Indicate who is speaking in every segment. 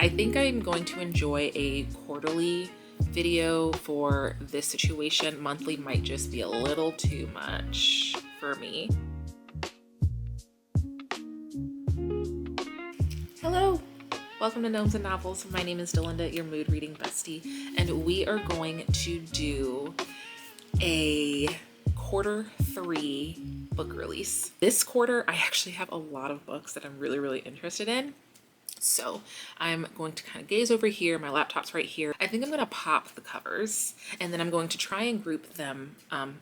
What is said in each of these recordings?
Speaker 1: I think I'm going to enjoy a quarterly video for this situation. Monthly might just be a little too much for me. Hello, welcome to Gnomes and Novels. My name is Delinda, your mood reading bestie, and we are going to do a quarter 3 book release. This quarter, I actually have a lot of books that I'm really interested in. So I'm going to kind of gaze over here. My laptop's right here. I think I'm going to pop the covers and then I'm going to try and group them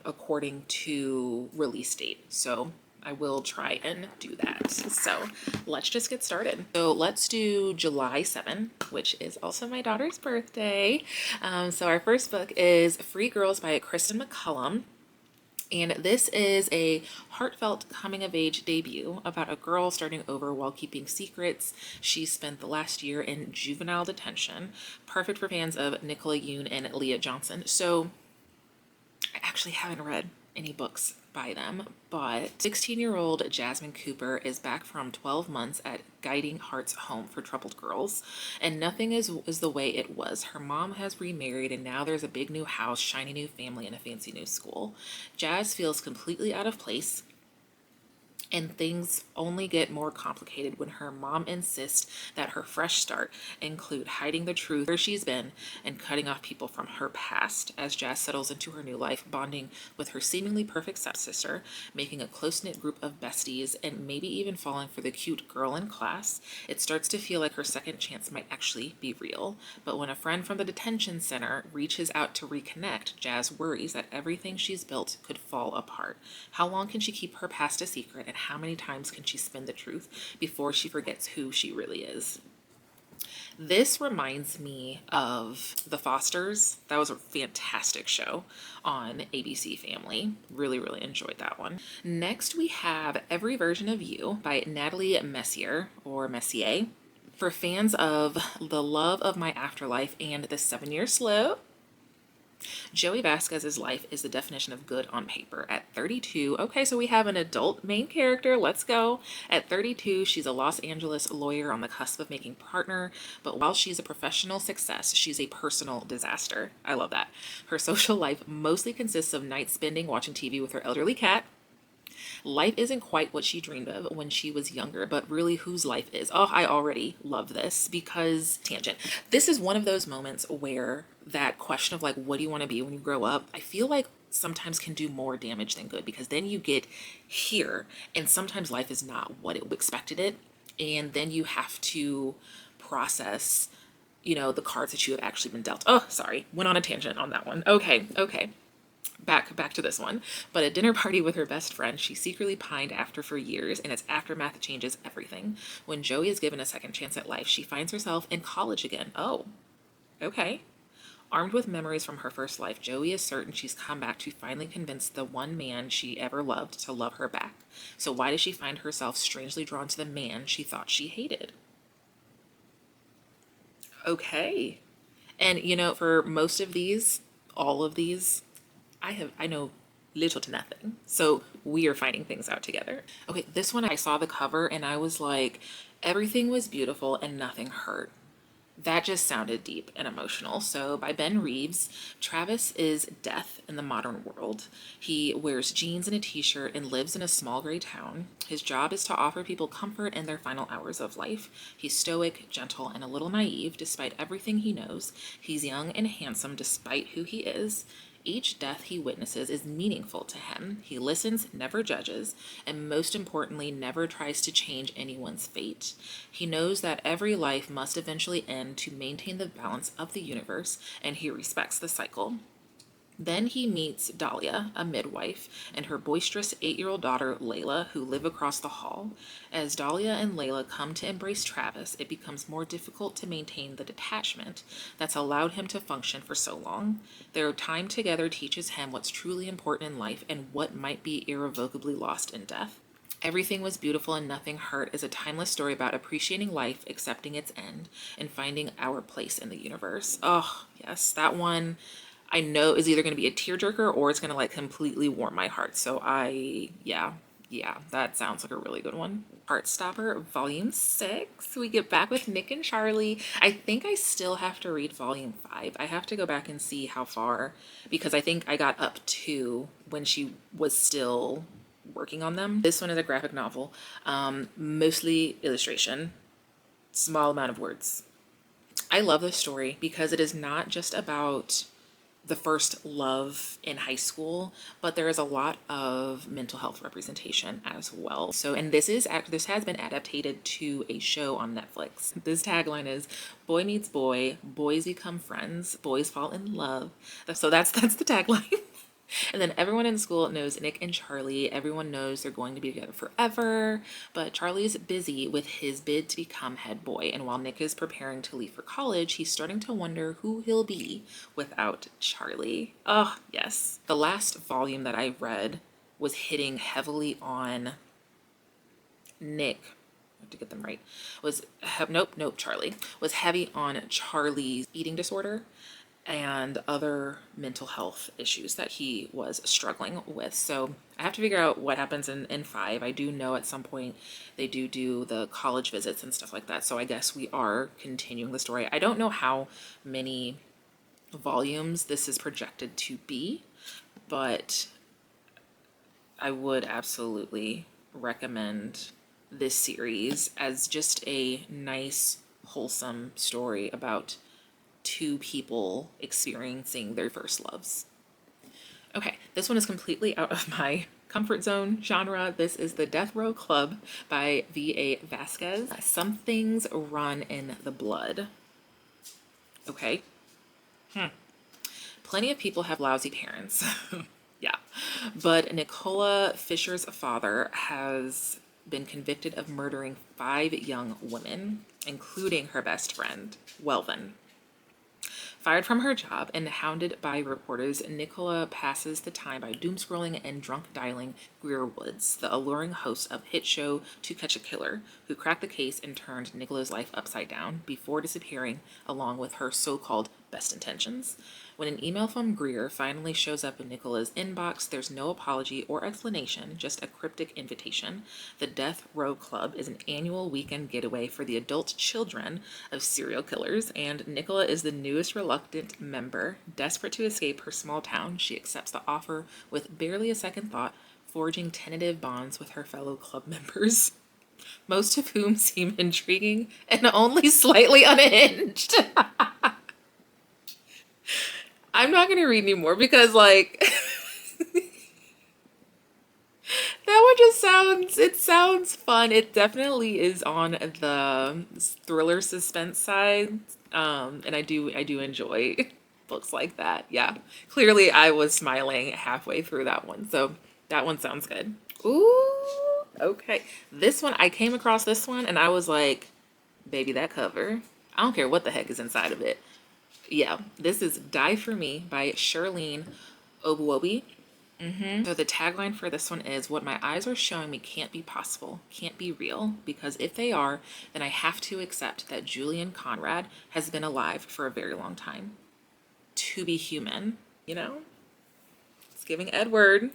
Speaker 1: according to release date. So I will try and do that. So let's just get started. So let's do July 7, which is also my daughter's birthday. So our first book is Free Girls by Kristen McCallum. And this is a heartfelt coming-of-age debut about a girl starting over while keeping secrets. She spent the last year in juvenile detention. Perfect for fans of Nicola Yoon and Leah Johnson. So I actually haven't read any books by them, but 16-year-old Jasmine Cooper is back from 12 months at Guiding Heart's Home for Troubled Girls, and nothing is the way it was. Her mom has remarried, and now there's a big new house, shiny new family, and a fancy new school. Jazz feels completely out of place, and things only get more complicated when her mom insists that her fresh start include hiding the truth where she's been and cutting off people from her past. As Jazz settles into her new life, bonding with her seemingly perfect stepsister, making a close-knit group of besties, and maybe even falling for the cute girl in class, it starts to feel like her second chance might actually be real. But when a friend from the detention center reaches out to reconnect, Jazz worries that everything she's built could fall apart. How long can she keep her past a secret, and how many times can she spin the truth before she forgets who she really is? This reminds me of The Fosters. That was a fantastic show on ABC Family. Really enjoyed that one. Next, we have Every Version of You by Natalie Messier, or Messier. For fans of The Love of My Afterlife and The 7-Year Slope, Joey Vasquez's life is the definition of good on paper. At 32, okay, so we have an adult main character. Let's go. At 32, she's a Los Angeles lawyer on the cusp of making partner, but while she's a professional success, she's a personal disaster. I love that. Her social life mostly consists of night spending watching TV with her elderly cat. Life isn't quite what she dreamed of when she was younger, but really whose life is. Oh, I already love this because, tangent, this is one of those moments where that question of like, what do you want to be when you grow up? I feel like sometimes can do more damage than good, because then you get here and sometimes life is not what it expected it. And then you have to process, the cards that you have actually been dealt. Oh, sorry. Went on a tangent on that one. Okay. Back to this one. But a dinner party with her best friend she secretly pined after for years, and its aftermath changes everything. When Joey is given a second chance at life, she finds herself in college again. Oh, okay. Armed with memories from her first life, Joey is certain she's come back to finally convince the one man she ever loved to love her back. So why does she find herself strangely drawn to the man she thought she hated? Okay. And for most of these, all of these, I know little to nothing. So we are finding things out together. Okay, this one I saw the cover and I was like, everything was beautiful and nothing hurt. That just sounded deep and emotional. So by Ben Reeves, Travis is death in the modern world. He wears jeans and a t-shirt and lives in a small gray town. His job is to offer people comfort in their final hours of life. He's stoic, gentle, and a little naive despite everything he knows. He's young and handsome despite who he is. Each death he witnesses is meaningful to him. He listens, never judges, and most importantly, never tries to change anyone's fate. He knows that every life must eventually end to maintain the balance of the universe, and he respects the cycle. Then he meets Dahlia, a midwife, and her boisterous 8-year-old daughter, Layla, who live across the hall. As Dahlia and Layla come to embrace Travis, it becomes more difficult to maintain the detachment that's allowed him to function for so long. Their time together teaches him what's truly important in life and what might be irrevocably lost in death. Everything Was Beautiful and Nothing Hurt is a timeless story about appreciating life, accepting its end, and finding our place in the universe. Oh, yes, that one I know is either going to be a tearjerker or it's going to like completely warm my heart. So yeah, Yeah, that sounds like a really good one. Heartstopper, Volume 6. We get back with Nick and Charlie. I think I still have to read Volume 5. I have to go back and see how far, because I think I got up to when she was still working on them. This one is a graphic novel, mostly illustration, small amount of words. I love this story because it is not just about the first love in high school, but there is a lot of mental health representation as well. So, and this has been adapted to a show on Netflix. This tagline is "Boy meets boy, boys become friends, boys fall in love." So that's the tagline. And then everyone in school knows Nick and Charlie. Everyone knows they're going to be together forever. But Charlie's busy with his bid to become head boy. And while Nick is preparing to leave for college, he's starting to wonder who he'll be without Charlie. Oh, yes. The last volume that I read was hitting heavily on Nick. I have to get them right. Charlie. Was heavy on Charlie's eating disorder and other mental health issues that he was struggling with. So I have to figure out what happens in 5. I do know at some point they do the college visits and stuff like that. So I guess we are continuing the story. I don't know how many volumes this is projected to be, but I would absolutely recommend this series as just a nice, wholesome story about 2 people experiencing their first loves. Okay, this one is completely out of my comfort zone genre. This is The Death Row Club by V.A. Vasquez. Some things run in the blood. Okay. Plenty of people have lousy parents. Yeah. But Nicola Fisher's father has been convicted of murdering 5 young women, including her best friend, Welvin. Fired from her job and hounded by reporters, Nicola passes the time by doom-scrolling and drunk dialing Greer Woods, the alluring host of hit show To Catch a Killer, who cracked the case and turned Nicola's life upside down before disappearing along with her so-called best intentions. When an email from Greer finally shows up in Nicola's inbox, there's no apology or explanation, just a cryptic invitation. The Death Row Club is an annual weekend getaway for the adult children of serial killers, and Nicola is the newest reluctant member. Desperate to escape her small town, she accepts the offer with barely a second thought, forging tentative bonds with her fellow club members, most of whom seem intriguing and only slightly unhinged. I'm not going to read anymore because, like, that one just sounds fun. It definitely is on the thriller suspense side. And I do enjoy books like that. Yeah. Clearly I was smiling halfway through that one. So that one sounds good. Ooh, okay. This one, I came across this one and I was like, baby, that cover. I don't care what the heck is inside of it. Yeah, this is Die For Me by Shirlene Obuobi. So the tagline for this one is, "What my eyes are showing me can't be possible, can't be real, because if they are, then I have to accept that Julian Conrad has been alive for a very long time. To be human, you know? It's giving Edward."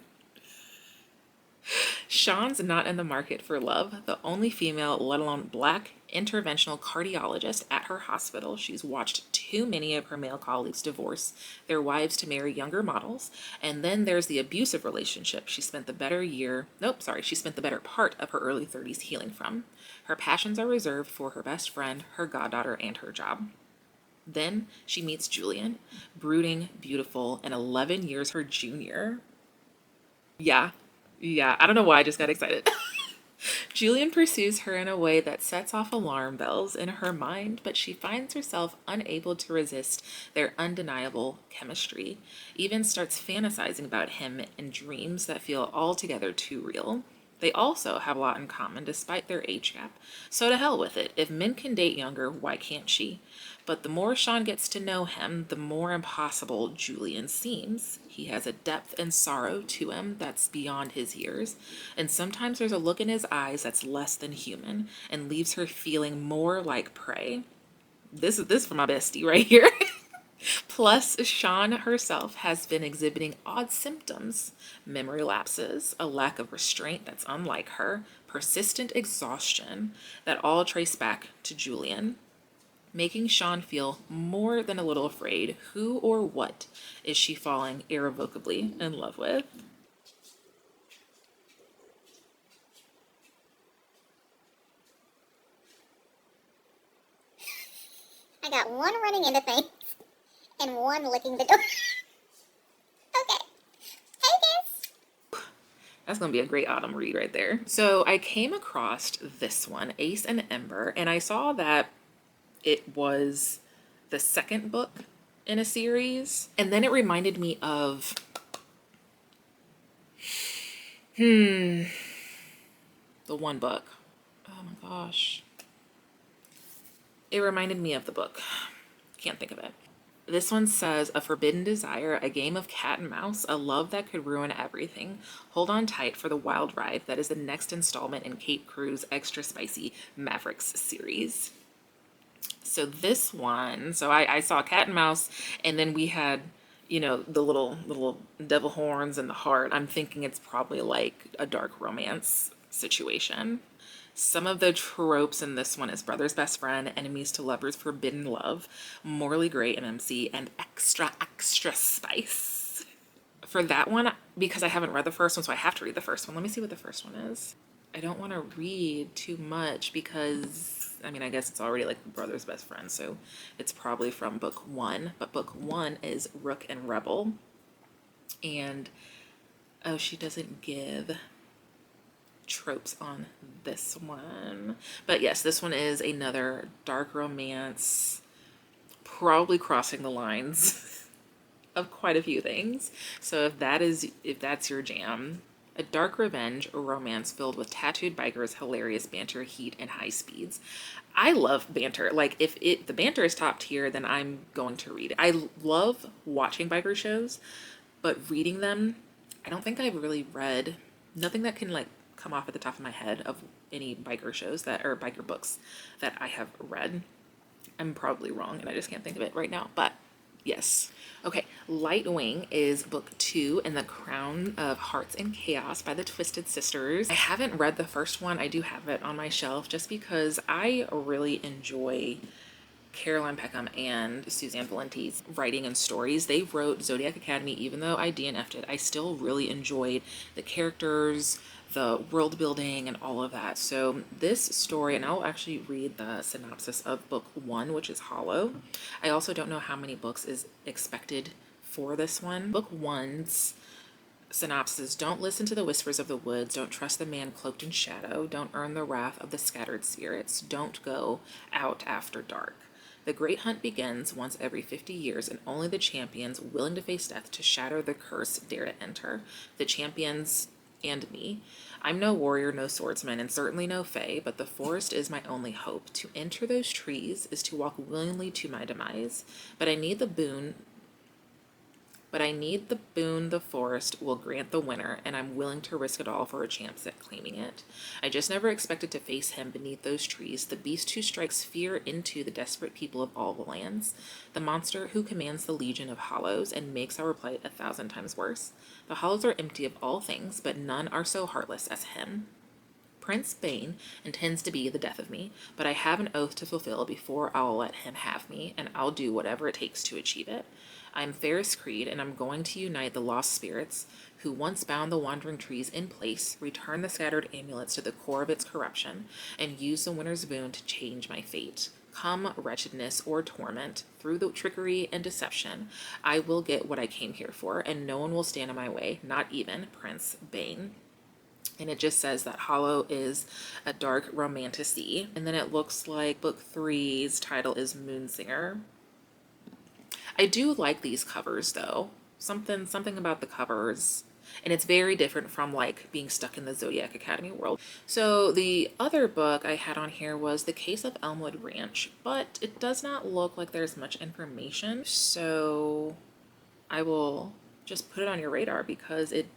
Speaker 1: Sean's not in the market for love. The only female, let alone black, interventional cardiologist at her hospital. She's watched too many of her male colleagues divorce their wives to marry younger models. And then there's the abusive relationship she spent the better part of her early 30s healing from. Her passions are reserved for her best friend, her goddaughter, and her job. Then she meets Julian, brooding, beautiful, and 11 years her junior. Yeah, I don't know why I just got excited. Julian pursues her in a way that sets off alarm bells in her mind, but she finds herself unable to resist their undeniable chemistry, even starts fantasizing about him in dreams that feel altogether too real. They also have a lot in common despite their age gap, so to hell with it. If men can date younger, why can't she? But the more Sean gets to know him, the more impossible Julian seems. He has a depth and sorrow to him that's beyond his years, and sometimes there's a look in his eyes that's less than human and leaves her feeling more like prey. This is for my bestie right here. Plus, Sean herself has been exhibiting odd symptoms: memory lapses, a lack of restraint that's unlike her, persistent exhaustion that all trace back to Julian, making Sean feel more than a little afraid. Who or what is she falling irrevocably in love with?
Speaker 2: I got one running into things and one licking the door. Okay. Hey, guys.
Speaker 1: That's going to be a great autumn read right there. So I came across this one, Ace and Ember, and I saw that it was the second book in a series. And then it reminded me of, the one book. Oh my gosh. It reminded me of the book. Can't think of it. This one says, a forbidden desire, a game of cat and mouse, a love that could ruin everything. Hold on tight for the wild ride that is the next installment in Kate Crew's extra spicy Mavericks series. So this one, so I saw cat and mouse, and then we had, you know, the little devil horns and the heart. I'm thinking it's probably like a dark romance situation. Some of the tropes in this one is brother's best friend, enemies to lovers, forbidden love, morally gray MMC, and extra spice. For that one, because I haven't read the first one, so I have to read the first one. Let me see what the first one is. I don't want to read too much because, I mean, I guess it's already like brother's best friend, so it's probably from book one. But book one is Rook and Rebel. And, oh, she doesn't give tropes on this one, but yes, this one is another dark romance, probably crossing the lines of quite a few things. So if that's your jam, a dark revenge romance filled with tattooed bikers, hilarious banter, heat, and high speeds. I love banter. Like if the banter is top tier, then I'm going to read it. I love watching biker shows, but reading them, I don't think I've really read nothing that can like come off at the top of my head of any biker shows that or biker books that I have read. I'm probably wrong and I just can't think of it right now, but yes. Okay, Lightwing is book 2 in the Crown of Hearts and Chaos by the Twisted Sisters. I haven't read the first one. I do have it on my shelf just because I really enjoy Caroline Peckham and Susanne Valenti's writing and stories. They wrote Zodiac Academy. Even though I DNF'd it, I still really enjoyed the characters, the world building, and all of that. So this story, and I'll actually read the synopsis of book 1, which is Hollow. I also don't know how many books is expected for this one. Book 1's synopsis: don't listen to the whispers of the woods, don't trust the man cloaked in shadow, don't earn the wrath of the scattered spirits, don't go out after dark. The great hunt begins once every 50 years, and only the champions willing to face death to shatter the curse dare to enter. The champions and me. I'm no warrior, no swordsman, and certainly no fae, but the forest is my only hope. To enter those trees is to walk willingly to my demise, but I need the boon the forest will grant the winner, and I'm willing to risk it all for a chance at claiming it. I just never expected to face him beneath those trees, the beast who strikes fear into the desperate people of all the lands, the monster who commands the legion of hollows and makes our plight 1,000 times worse. The hollows are empty of all things, but none are so heartless as him. Prince Bane intends to be the death of me, but I have an oath to fulfill before I'll let him have me, and I'll do whatever it takes to achieve it. I'm Ferris Creed, and I'm going to unite the lost spirits who once bound the wandering trees in place, return the scattered amulets to the core of its corruption, and use the winter's boon to change my fate. Come wretchedness or torment, through the trickery and deception, I will get what I came here for, and no one will stand in my way, not even Prince Bane. And it just says that Hollow is a dark romantasy. And then it looks like book 3's title is Moonsinger. I do like these covers though. Something about the covers, and it's very different from like being stuck in the Zodiac Academy world. So the other book I had on here was The Case of Elmwood Ranch, but it does not look like there's much information. So I will just put it on your radar because it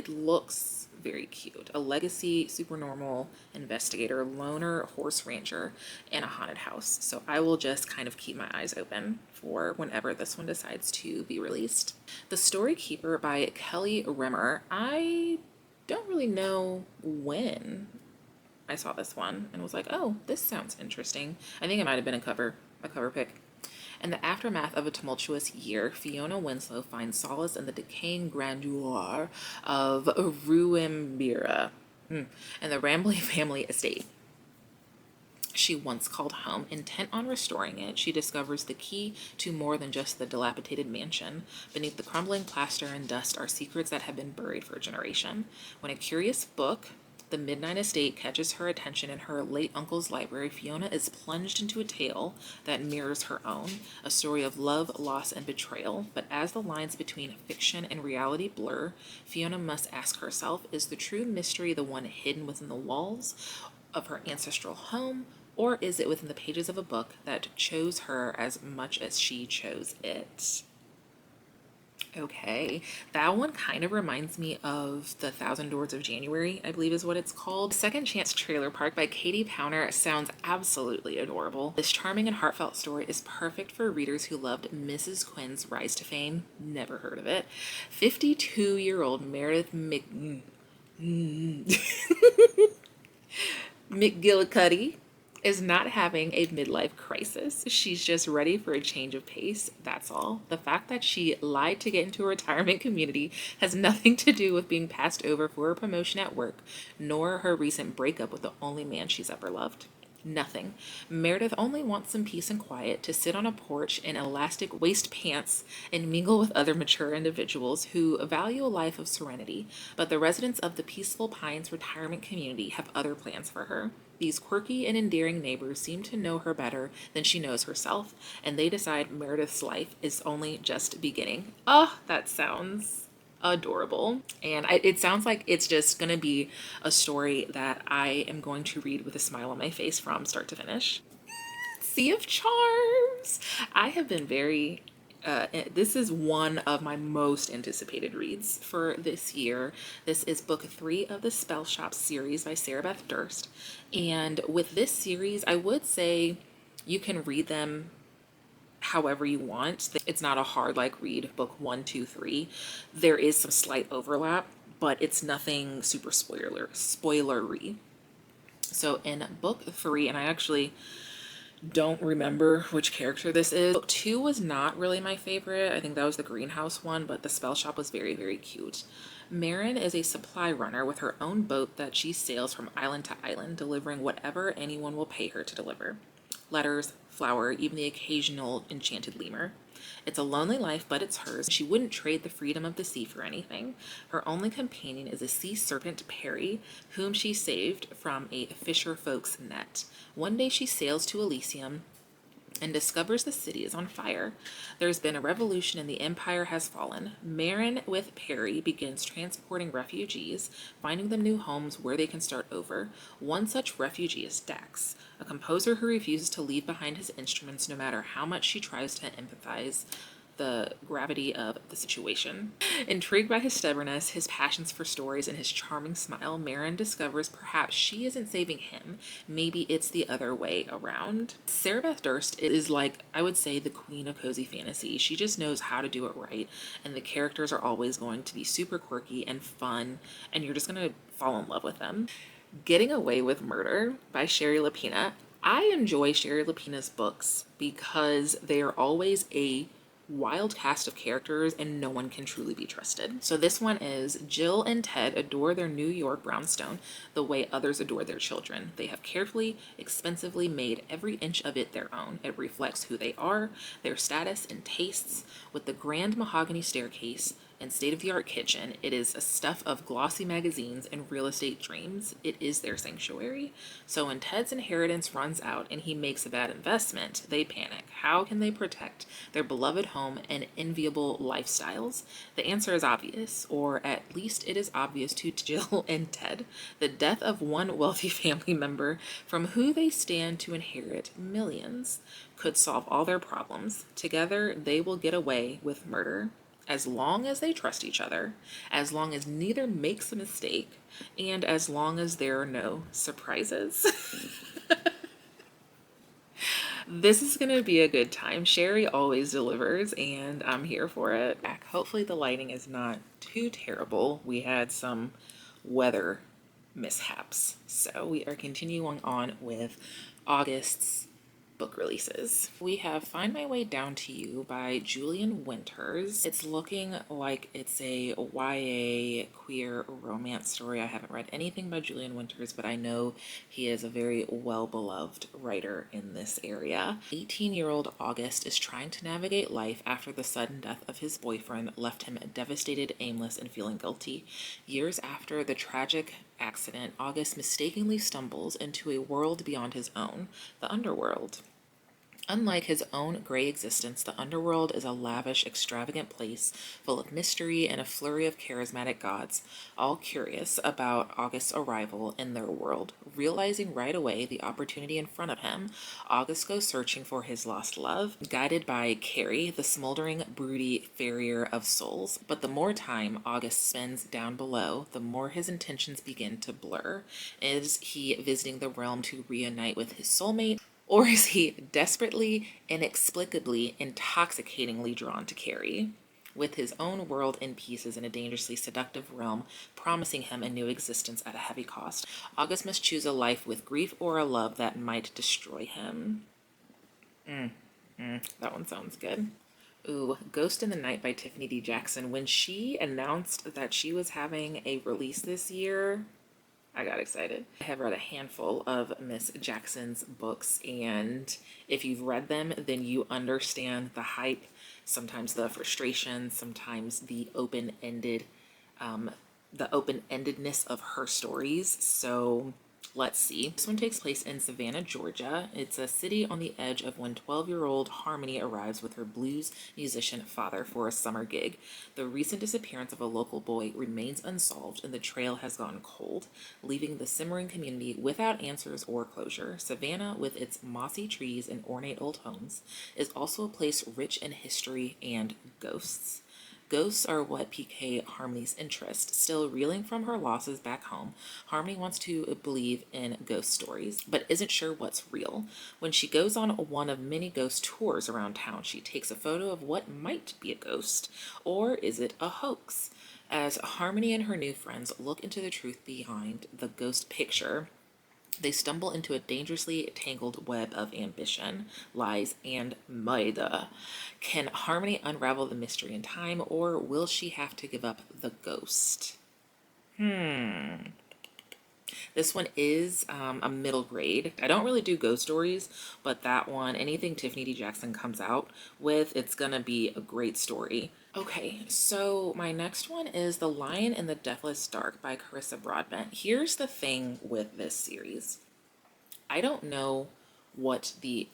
Speaker 1: looks very cute. A legacy supernormal investigator, loner horse rancher, and a haunted house. So I will just kind of keep my eyes open for whenever this one decides to be released. The Story Keeper by Kelly Rimmer. I don't really know when I saw this one and was like, oh, this sounds interesting. I think it might have been a cover pick. In the aftermath of a tumultuous year, Fiona Winslow finds solace in the decaying grandeur of Ruimbira and the Rambley family estate she once called home. Intent on restoring it, she discovers the key to more than just the dilapidated mansion. Beneath the crumbling plaster and dust are secrets that have been buried for a generation. When a curious book, The Midnight Estate, catches her attention in her late uncle's library, Fiona is plunged into a tale that mirrors her own, a story of love, loss, and betrayal. But as the lines between fiction and reality blur, Fiona must ask herself, is the true mystery the one hidden within the walls of her ancestral home, or is it within the pages of a book that chose her as much as she chose it? Okay, that one kind of reminds me of The Thousand Doors of January, I believe is what it's called. Second Chance Trailer Park by Katie Powner sounds absolutely adorable. This charming and heartfelt story is perfect for readers who loved Mrs. Quinn's rise to fame. Never heard of it. 52-year-old Meredith McGillicuddy is not having a midlife crisis. She's just ready for a change of pace, that's all. The fact that she lied to get into a retirement community has nothing to do with being passed over for a promotion at work, nor her recent breakup with the only man she's ever loved. Nothing. Meredith only wants some peace and quiet to sit on a porch in elastic waist pants and mingle with other mature individuals who value a life of serenity. But the residents of the Peaceful Pines retirement community have other plans for her. These quirky and endearing neighbors seem to know her better than she knows herself, and they decide Meredith's life is only just beginning. Oh, that sounds adorable. And it sounds like it's just going to be a story that I am going to read with a smile on my face from start to finish. Sea of Charms. I have been very this is one of my most anticipated reads for this year. This is book 3 of the Spell Shop series by Sarah Beth Durst. And with this series, I would say you can read them however you want. It's not a hard read book 1, 2, 3. There is some slight overlap, but it's nothing super spoilery. So in book 3, and I actually don't remember which character this is. Book 2 was not really my favorite. I think that was the greenhouse one, but the Spell Shop was very, very cute. Marin is a supply runner with her own boat that she sails from island to island, delivering whatever anyone will pay her to deliver. Letters, flour, even the occasional enchanted lemur. It's a lonely life, but it's hers. She wouldn't trade the freedom of the sea for anything. Her only companion is a sea serpent, Perry, whom she saved from a fisher folk's net. One day she sails to Elysium and discovers the city is on fire. There's been a revolution and the empire has fallen. Marin with Perry begins transporting refugees, finding them new homes where they can start over. One such refugee is Dax, a composer who refuses to leave behind his instruments no matter how much she tries to empathize the gravity of the situation. Intrigued by his stubbornness, his passions for stories, and his charming smile, Marin discovers perhaps she isn't saving him. Maybe it's the other way around. Sarah Beth Durst is I would say, the queen of cozy fantasy. She just knows how to do it right, and the characters are always going to be super quirky and fun, and you're just going to fall in love with them. Getting Away with Murder by Sherry Lapina. I enjoy Sherry Lapina's books because they are always a wild cast of characters and no one can truly be trusted. So this one is Jill and Ted adore their New York brownstone the way others adore their children. They have carefully, expensively made every inch of it their own. It reflects who they are, their status and tastes. With the grand mahogany staircase and state-of-the-art kitchen, it is a stuff of glossy magazines and real estate dreams. It is their sanctuary. So when Ted's inheritance runs out and he makes a bad investment, they panic. How can they protect their beloved home and enviable lifestyles? The answer is obvious, or at least it is obvious to Jill and Ted. The death of one wealthy family member from who they stand to inherit millions could solve all their problems. Together, they will get away with murder. as long as they trust each other, as long as neither makes a mistake, and as long as there are no surprises. This is going to be a good time. Sherry always delivers, and I'm here for it. Hopefully the lighting is not too terrible. We had some weather mishaps. So we are continuing on with August's book releases. We have Find My Way Down to You by Julian Winters. It's looking like it's a YA queer romance story. I haven't read anything by Julian Winters, but I know he is a very well-beloved writer in this area. 18-year-old August is trying to navigate life after the sudden death of his boyfriend left him devastated, aimless, and feeling guilty. Years after the tragic accident, August mistakenly stumbles into a world beyond his own, the underworld. Unlike his own gray existence, the underworld is a lavish, extravagant place full of mystery and a flurry of charismatic gods, all curious about August's arrival in their world. Realizing right away the opportunity in front of him, August goes searching for his lost love, guided by Carrie, the smoldering, broody farrier of souls. But the more time August spends down below, the more his intentions begin to blur. Is he visiting the realm to reunite with his soulmate? Or is he desperately, inexplicably, intoxicatingly drawn to Carrie, with his own world in pieces in a dangerously seductive realm, promising him a new existence at a heavy cost? August must choose a life with grief or a love that might destroy him. That one sounds good. Ooh, Ghost in the Night by Tiffany D. Jackson. When she announced that she was having a release this year, I got excited. I have read a handful of Miss Jackson's books, and if you've read them, then you understand the hype, sometimes the frustration, sometimes the open-endedness of her stories. So let's see. This one takes place in Savannah, Georgia. It's a city on the edge of when 12-year-old Harmony arrives with her blues musician father for a summer gig. The recent disappearance of a local boy remains unsolved, and the trail has gone cold, leaving the simmering community without answers or closure. Savannah, with its mossy trees and ornate old homes, is also a place rich in history and ghosts. Ghosts are what pique Harmony's interest. Still reeling from her losses back home, Harmony wants to believe in ghost stories, but isn't sure what's real. When she goes on one of many ghost tours around town, she takes a photo of what might be a ghost, or is it a hoax? As Harmony and her new friends look into the truth behind the ghost picture, they stumble into a dangerously tangled web of ambition, lies, and murder. Can Harmony unravel the mystery in time, or will she have to give up the ghost? This one is a middle grade. I don't really do ghost stories, but that one, anything Tiffany D. Jackson comes out with, it's gonna be a great story. Okay, so my next one is The Lion in the Deathless Dark by Carissa Broadbent. Here's the thing with this series. I don't know what the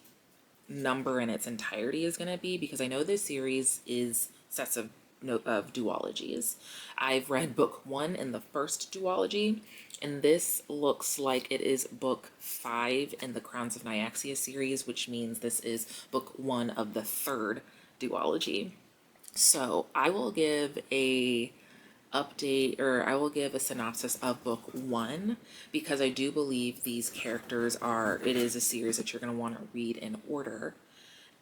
Speaker 1: number in its entirety is going to be, because I know this series is sets of duologies. I've read book 1 in the first duology, and this looks like it is book 5 in the Crowns of Nyaxia series, which means this is book 1 of the third duology. So I will give a synopsis of book 1, because I do believe these characters it is a series that you're going to want to read in order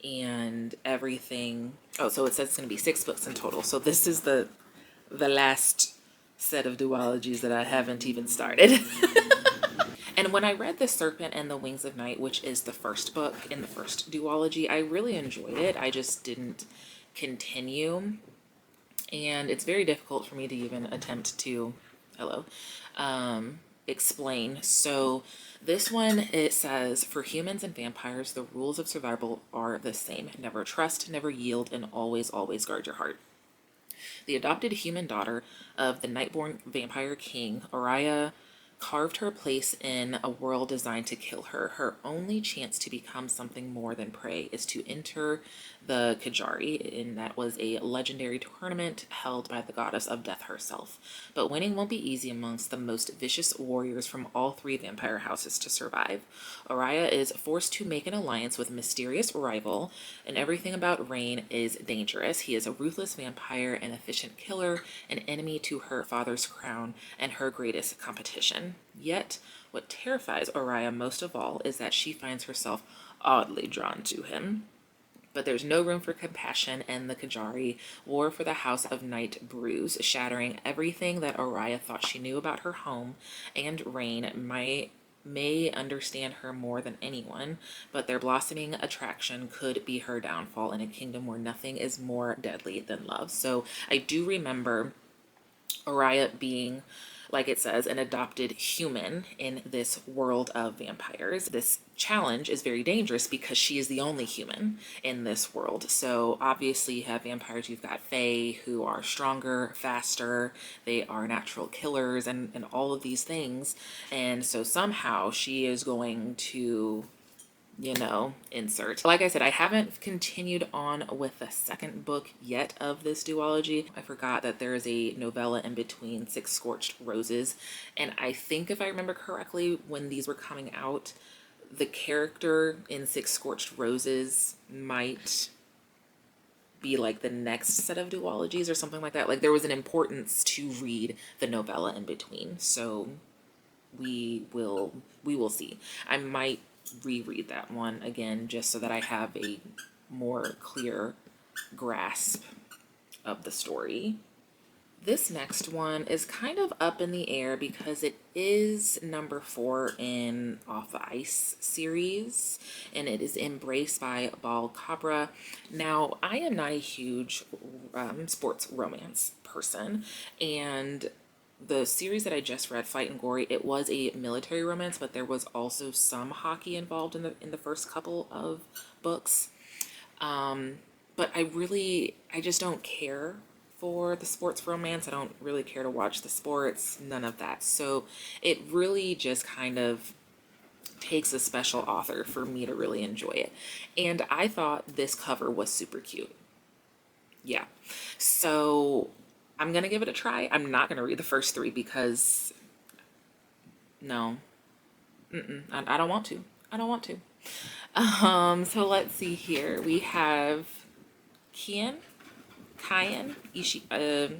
Speaker 1: and everything. Oh, so it says it's going to be 6 books in total. So this is the last set of duologies that I haven't even started. And when I read The Serpent and the Wings of Night, which is the first book in the first duology, I really enjoyed it. I just didn't continue. And it's very difficult for me to even attempt to, explain. So this one, it says, for humans and vampires, the rules of survival are the same. Never trust, never yield, and always, always guard your heart. The adopted human daughter of the Nightborn vampire king, Oriya carved her place in a world designed to kill her. Her only chance to become something more than prey is to enter the Kajari, and that was a legendary tournament held by the goddess of death herself. But winning won't be easy amongst the most vicious warriors from all three vampire houses to survive. Araya is forced to make an alliance with a mysterious rival, and everything about Rain is dangerous. He is a ruthless vampire, an efficient killer, an enemy to her father's crown, and her greatest competition. Yet, what terrifies Araya most of all is that she finds herself oddly drawn to him. But there's no room for compassion, and the Kajari war for the House of Night brews, shattering everything that Araya thought she knew about her home, and Rain may understand her more than anyone, but their blossoming attraction could be her downfall in a kingdom where nothing is more deadly than love. So I do remember Araya being, like it says, an adopted human in this world of vampires. This challenge is very dangerous because she is the only human in this world. So obviously you have vampires, you've got fae who are stronger, faster, they are natural killers, and all of these things. And so somehow she is going to, you know, insert. Like I said, I haven't continued on with the second book yet of this duology. I forgot that there is a novella in between Six Scorched Roses. And I think if I remember correctly, when these were coming out, the character in Six Scorched Roses might be like the next set of duologies or something like that. Like there was an importance to read the novella in between. So we will see. I might reread that one again just so that I have a more clear grasp of the story. This next one is kind of up in the air because it is number 4 in Off the Ice series, and it is Embraced by Bal Cabra. Now, I am not a huge sports romance person, and the series that I just read, Fight and Gory, it was a military romance, but there was also some hockey involved in the first couple of books. But I just don't care for the sports romance. I don't really care to watch the sports, none of that. So it really just kind of takes a special author for me to really enjoy it. And I thought this cover was super cute. Yeah. So I'm going to give it a try. I'm not going to read the first 3 because no, I don't want to. I don't want to. So let's see here. We have Kian Ishida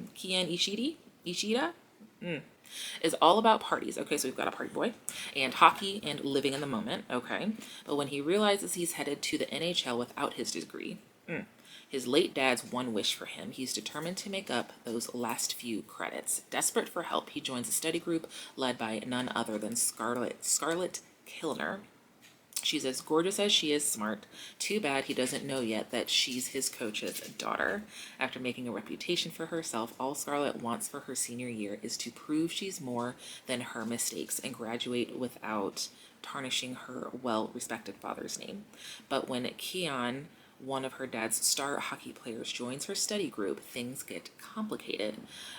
Speaker 1: is all about parties. Okay, so we've got a party boy and hockey and living in the moment. Okay, but when he realizes he's headed to the NHL without his degree, his late dad's one wish for him, he's determined to make up those last few credits. Desperate for help, he joins a study group led by none other than Scarlett Kilner. She's as gorgeous as she is smart. Too bad he doesn't know yet that she's his coach's daughter. After making a reputation for herself, all Scarlett wants for her senior year is to prove she's more than her mistakes and graduate without tarnishing her well-respected father's name. But when Keon, one of her dad's star hockey players, joins her study group, things get complicated.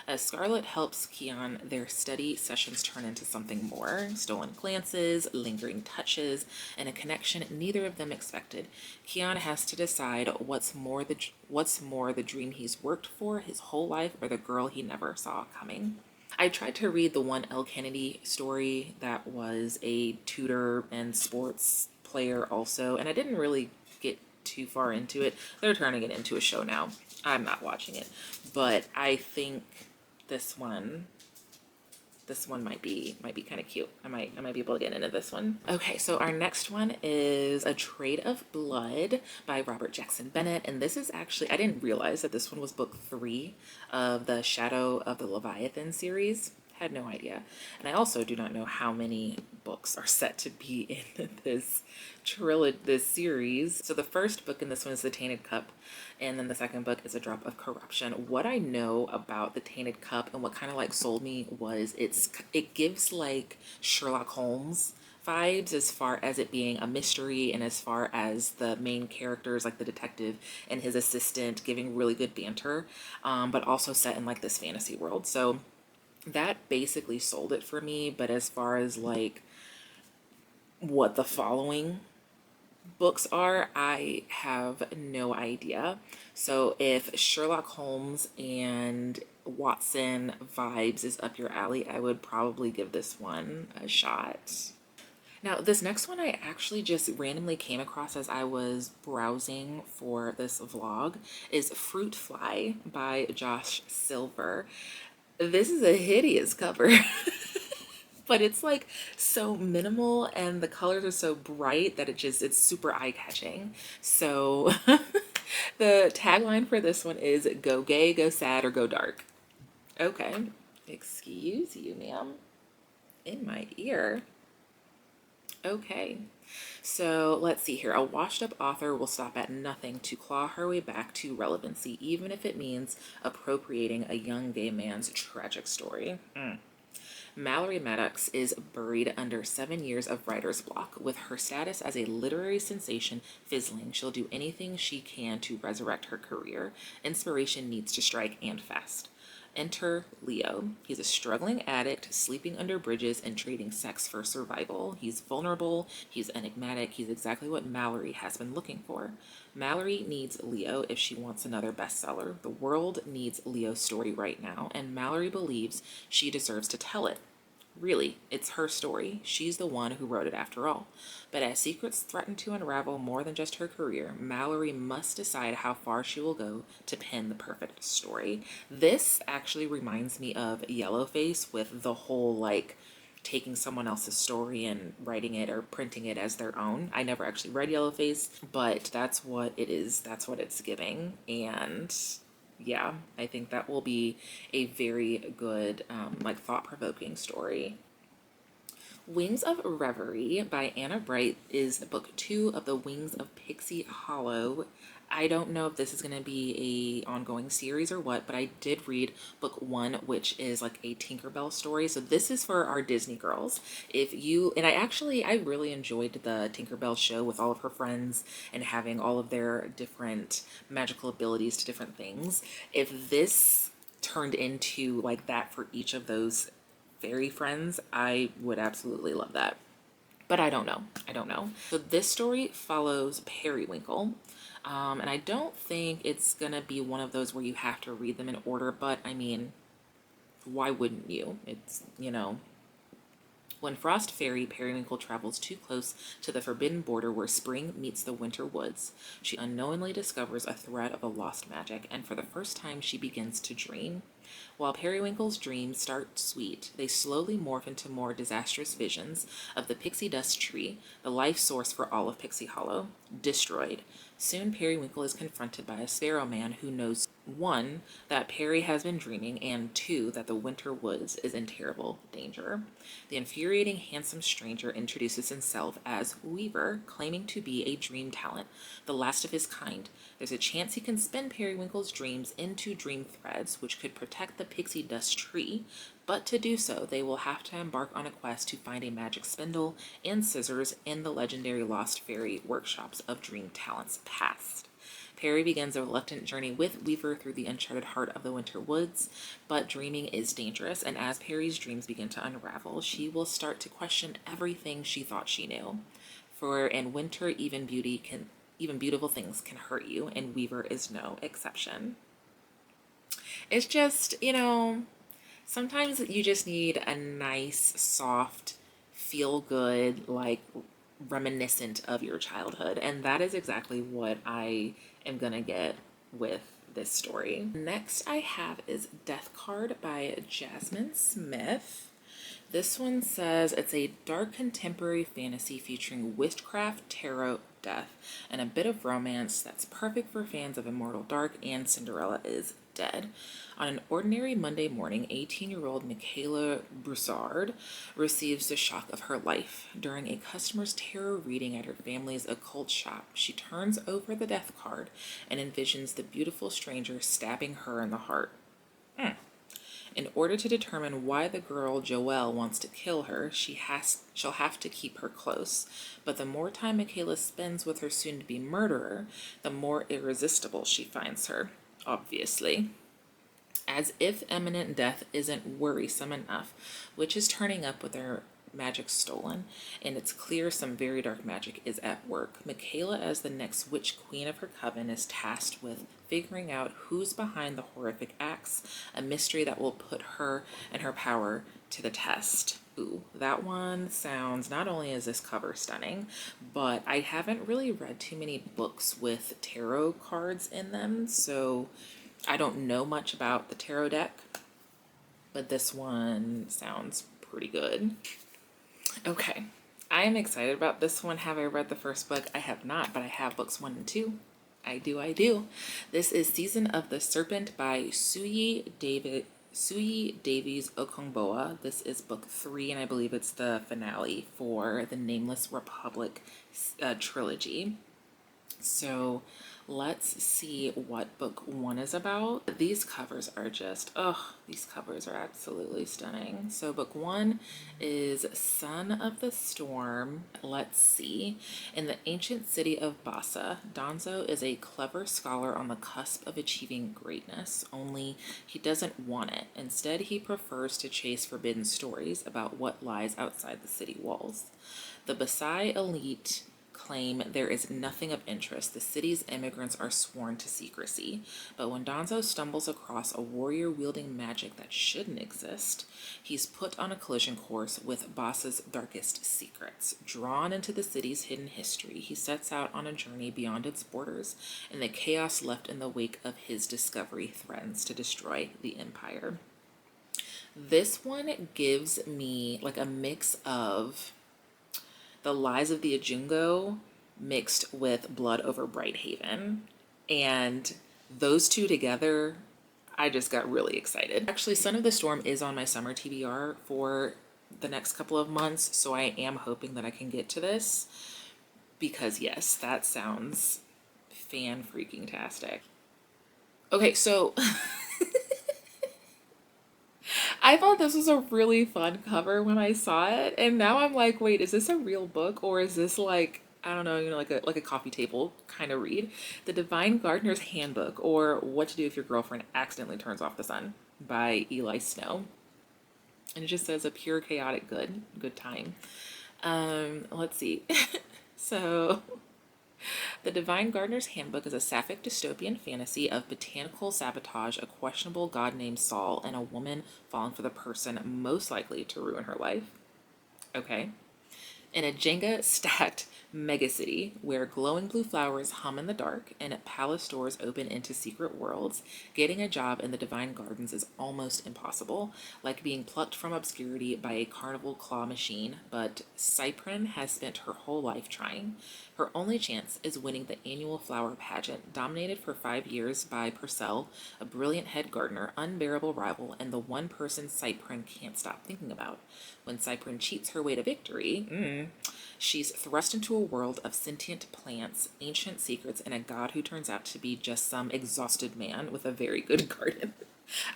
Speaker 1: As Scarlett helps Keon, their study sessions turn into something more. Stolen glances, lingering touches, and a connection neither of them expected. Keon has to decide what's more the dream he's worked for his whole life or the girl he never saw coming. I tried to read the one L. Kennedy story that was a tutor and sports player also, and I didn't really get too far into it. They're turning it into a show now. I'm not watching it, but I think this one might be kind of cute. I might be able to get into this one. Okay, so our next one is A Trade of Blood by Robert Jackson Bennett, and this is actually, I didn't realize that this one was book 3 of the Shadow of the Leviathan series. Had no idea. And I also do not know how many books are set to be in this series. So the first book in this one is The Tainted Cup, and then the second book is A Drop of Corruption. What I know about The Tainted Cup and what kind of like sold me was it gives like Sherlock Holmes vibes as far as it being a mystery, and as far as the main characters like the detective and his assistant giving really good banter, but also set in like this fantasy world. So that basically sold it for me. But as far as like what the following books are, I have no idea. So if Sherlock Holmes and Watson vibes is up your alley, I would probably give this one a shot. Now, this next one I actually just randomly came across as I was browsing for this vlog, is Fruit Fly by Josh Silver. This is a hideous cover. But it's like so minimal and the colors are so bright that it's super eye-catching. So the tagline for this one is go gay, go sad, or go dark. Okay. Excuse you, ma'am. In my ear. Okay. So let's see here. A washed up author will stop at nothing to claw her way back to relevancy, even if it means appropriating a young gay man's tragic story. Mallory Maddox is buried under 7 years of writer's block. With her status as a literary sensation fizzling, she'll do anything she can to resurrect her career. Inspiration needs to strike, and fast. Enter Leo. He's a struggling addict, sleeping under bridges and trading sex for survival. He's vulnerable, he's enigmatic, he's exactly what Mallory has been looking for. Mallory needs Leo if she wants another bestseller. The world needs Leo's story right now, and Mallory believes she deserves to tell it. Really, it's her story. She's the one who wrote it after all. But as secrets threaten to unravel more than just her career, Mallory must decide how far she will go to pen the perfect story. This actually reminds me of Yellowface, with the whole like taking someone else's story and writing it or printing it as their own. I never actually read Yellowface, but that's what it is. That's what it's giving. And yeah, I think that will be a very good, like thought-provoking story. Wings of Reverie by Anna Bright is book 2 of the Wings of Pixie Hollow. I don't know if this is going to be a ongoing series or what, but I did read book 1, which is like a Tinkerbell story. So this is for our Disney girls. And I really enjoyed the Tinkerbell show with all of her friends and having all of their different magical abilities to different things. If this turned into like that for each of those fairy friends, I would absolutely love that. But I don't know. So this story follows Periwinkle. And I don't think it's gonna be one of those where you have to read them in order, but I mean, why wouldn't you? It's, When Frost Fairy Periwinkle travels too close to the forbidden border where spring meets the winter woods, she unknowingly discovers a thread of a lost magic, and for the first time she begins to dream. While Periwinkle's dreams start sweet, they slowly morph into more disastrous visions of the pixie dust tree, the life source for all of Pixie Hollow, destroyed. Soon Periwinkle is confronted by a sparrow man who knows, 1, that Peri has been dreaming, and 2, that the winter woods is in terrible danger. The infuriating handsome stranger introduces himself as Weaver, claiming to be a dream talent, the last of his kind. There's a chance he can spin Periwinkle's dreams into dream threads, which could protect the pixie dust tree, but to do so, they will have to embark on a quest to find a magic spindle and scissors in the legendary Lost Fairy workshops of Dream Talent's past. Peri begins a reluctant journey with Weaver through the uncharted heart of the winter woods, but dreaming is dangerous, and as Peri's dreams begin to unravel, she will start to question everything she thought she knew. For in winter, even beautiful things can hurt you, and Weaver is no exception. It's just, sometimes you just need a nice, soft, feel good, like reminiscent of your childhood. And that is exactly what I am gonna get with this story. Next I have is Death Card by Jasmine Smith. This one says it's a dark contemporary fantasy featuring witchcraft, tarot, death, and a bit of romance that's perfect for fans of Immortal Dark and Cinderella is Dead. On an ordinary Monday morning, 18-year-old Michaela Broussard receives the shock of her life. During a customer's tarot reading at her family's occult shop, she turns over the death card and envisions the beautiful stranger stabbing her in the heart. In order to determine why the girl Joelle wants to kill her, she'll have to keep her close. But the more time Michaela spends with her soon-to-be murderer, the more irresistible she finds her, obviously. As if imminent death isn't worrisome enough, witch is turning up with their magic stolen, and it's clear some very dark magic is at work. Michaela, as the next witch queen of her coven, is tasked with figuring out who's behind the horrific acts, a mystery that will put her and her power to the test. Ooh, that one sounds, not only is this cover stunning, but I haven't really read too many books with tarot cards in them, so I don't know much about the tarot deck, but this one sounds pretty good. Okay, I am excited about this one. Have I read the first book? I have not, but I have books 1 and 2. I do. This is Season of the Serpent by Suyi Davies Okongboa. This is book 3, and I believe it's the finale for the Nameless Republic trilogy. So let's see what book 1 is about. These covers are just, these covers are absolutely stunning. So book 1 is Son of the Storm. Let's see. In the ancient city of Bassa, Danzo is a clever scholar on the cusp of achieving greatness, only he doesn't want it. Instead, he prefers to chase forbidden stories about what lies outside the city walls. The Basai elite claim there is nothing of interest. The city's immigrants are sworn to secrecy. But when Danzo stumbles across a warrior wielding magic that shouldn't exist, he's put on a collision course with Bassa's darkest secrets. Drawn into the city's hidden history, he sets out on a journey beyond its borders, and the chaos left in the wake of his discovery threatens to destroy the empire. This one gives me like a mix of The Lies of the Ajungo mixed with Blood over Brighthaven. And those two together, I just got really excited. Actually, Son of the Storm is on my summer TBR for the next couple of months, so I am hoping that I can get to this because yes, that sounds fan-freaking-tastic. Okay, so I thought this was a really fun cover when I saw it, and now I'm like, wait, is this a real book or is this like, I don't know, like a coffee table kind of read? The Divine Gardener's Handbook, or What to Do If Your Girlfriend Accidentally Turns Off the Sun by Eli Snow. And it just says a pure chaotic good time. Let's see. So The Divine Gardener's Handbook is a sapphic dystopian fantasy of botanical sabotage, a questionable god named Saul, and a woman falling for the person most likely to ruin her life. Okay. In a Jenga-stacked megacity where glowing blue flowers hum in the dark and palace doors open into secret worlds, getting a job in the Divine Gardens is almost impossible, like being plucked from obscurity by a carnival claw machine, but Cyprin has spent her whole life trying. Her only chance is winning the annual flower pageant, dominated for 5 years by Purcell, a brilliant head gardener, unbearable rival, and the one person Cyprin can't stop thinking about. When Cyprin cheats her way to victory, she's thrust into a world of sentient plants, ancient secrets, and a god who turns out to be just some exhausted man with a very good garden.